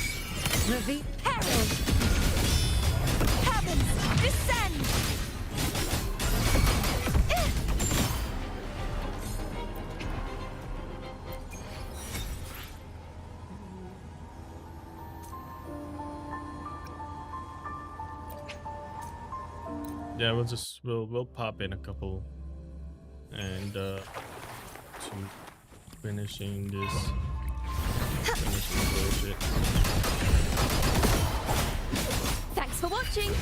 Reveal. Peril. Heavens, descend. Yeah, we'll pop in a couple, and to finishing this bullshit. Thanks for watching.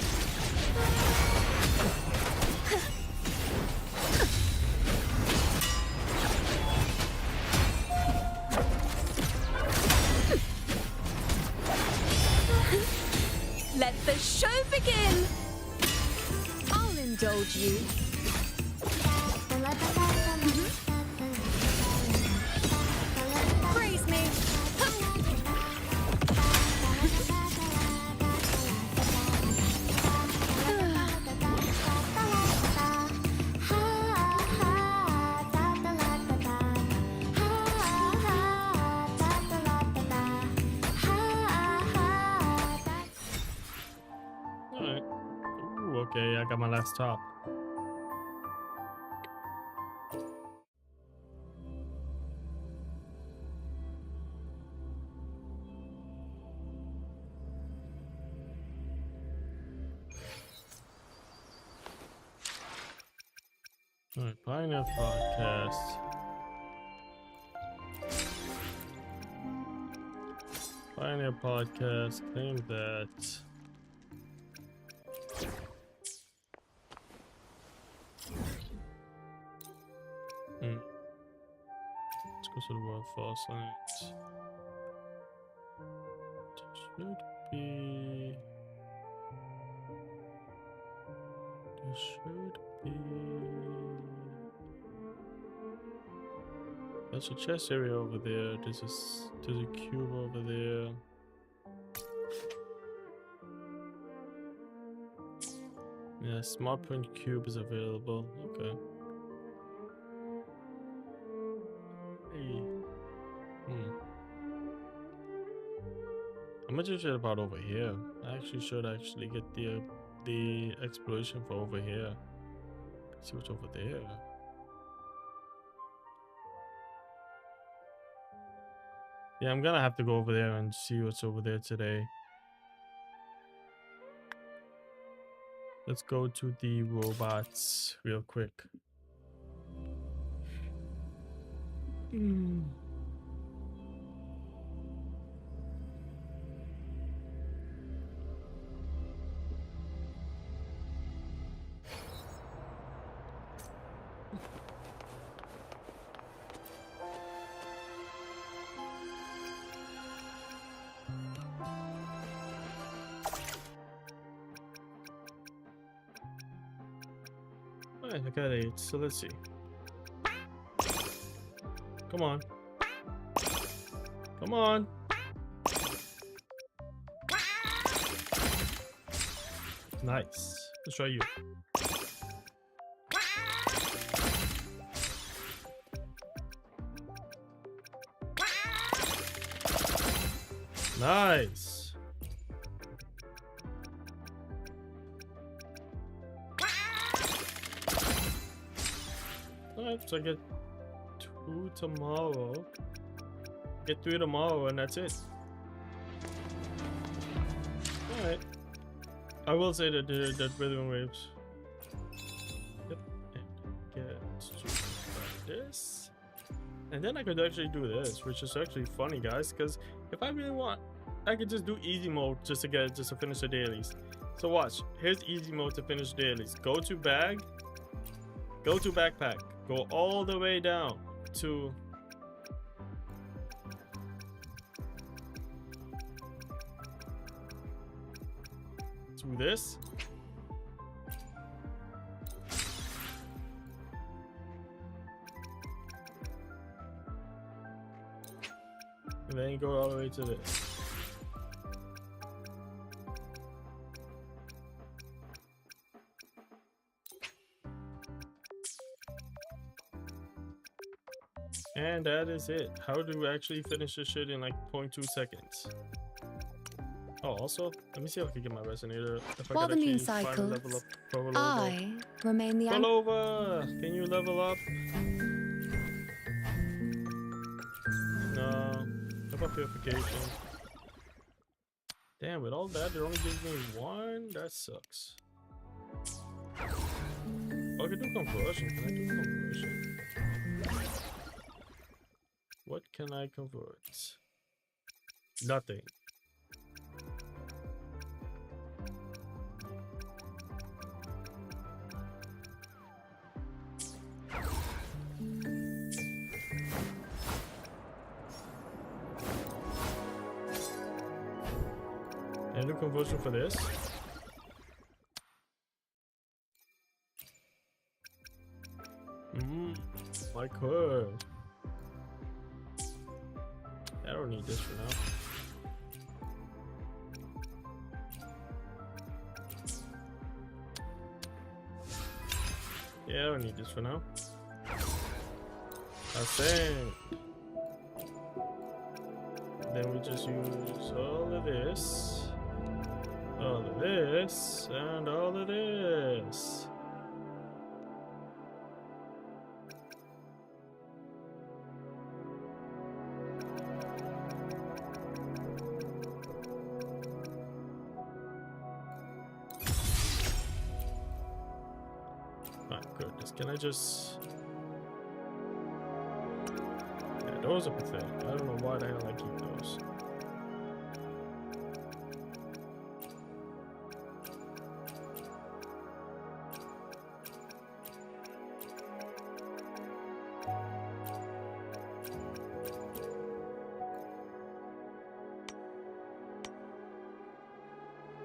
Let the show begin. I'll indulge you. Praise me. Okay, I got my last top. Alright, Pioneer Podcast. Pioneer Podcast, claim that. Let's go to the World Fall Science. Should be. There should be. There's a chest area over there. There's a cube over there. Yeah, smart print cube is available. Okay. Hey. I'm interested about over here. I actually should get the exploration for over here. See what's over there. Yeah, I'm gonna have to go over there and see what's over there today. Let's go to the robots real quick. Alright, I got 8, so let's see. Come on. Come on. Nice. Let's try you. Nice. Alright, so I get 2 tomorrow. Get 3 tomorrow, and that's it. Alright. I will say that that rhythm waves. Yep. And get this. And then I could actually do this, which is actually funny, guys, because if I really want, I could just do easy mode just to finish the dailies. So watch. Here's easy mode to finish dailies. Go to bag. Go to backpack. Go all the way down to this. And then you go all the way to this. And that is it. How do we actually finish this shit in like 0.2 seconds? Oh, also, let me see if I can get my resonator. While the moon cycles, I remain the pull over! Can you level up? No. How about purification? Damn, with all that, it only gives me 1? That sucks. Oh, I can do conversion. Can I do conversion? What can I convert? Nothing. Can I do conversion for this? I could. I don't need this for now. Yeah, I don't need this for now. I think. Then we just use all of this. all of this, and all of this. My goodness, can I just... Yeah, those are pathetic. I don't know why the hell I keep those.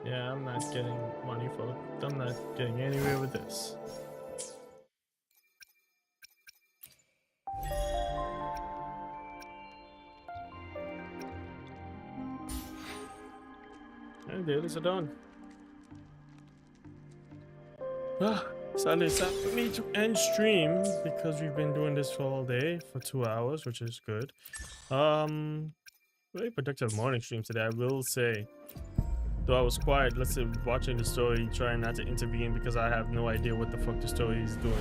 Yeah, I'm not getting money for it. I'm not getting anywhere with this. And dailies are done. Sadly, it's time for me to end stream because we've been doing this for all day for 2 hours, which is good. Very productive morning stream today, I will say. Though I was quiet, let's say, watching the story, trying not to intervene because I have no idea what the fuck the story is doing.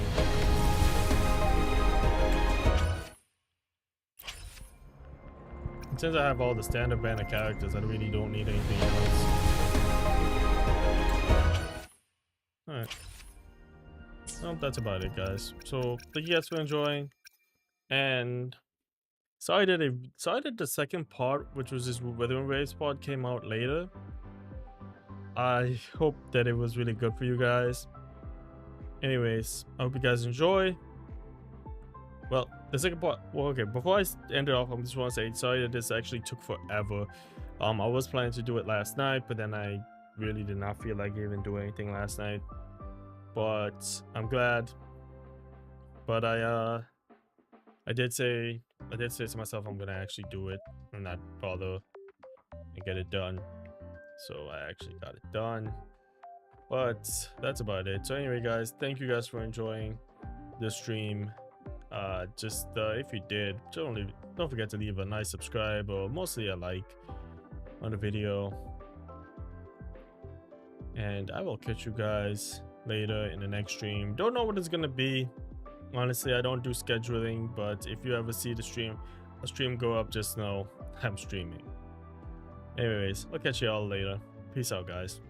And since I have all the standard banner characters, I really don't need anything else. Alright. Well, that's about it, guys. So, thank you guys for enjoying. And sorry that the second part, which was this Wuthering race part, came out later. I hope that it was really good for you guys. Anyways, I hope you guys enjoy. Well, the second part, well, okay, before I end it off, I just want to say sorry that this actually took forever. I was planning to do it last night, but then I really did not feel like even doing anything last night. But I'm glad. But I did say to myself I'm gonna actually do it and not bother and get it done. So I actually got it done. But that's about it. So anyway, guys, thank you guys for enjoying the stream. If you did, don't forget to leave a nice subscribe or mostly a like on the video. And I will catch you guys later in the next stream. Don't know what it's gonna be. Honestly, I don't do scheduling, but if you ever see a stream go up, just know I'm streaming. Anyways, I'll catch you all later. Peace out, guys.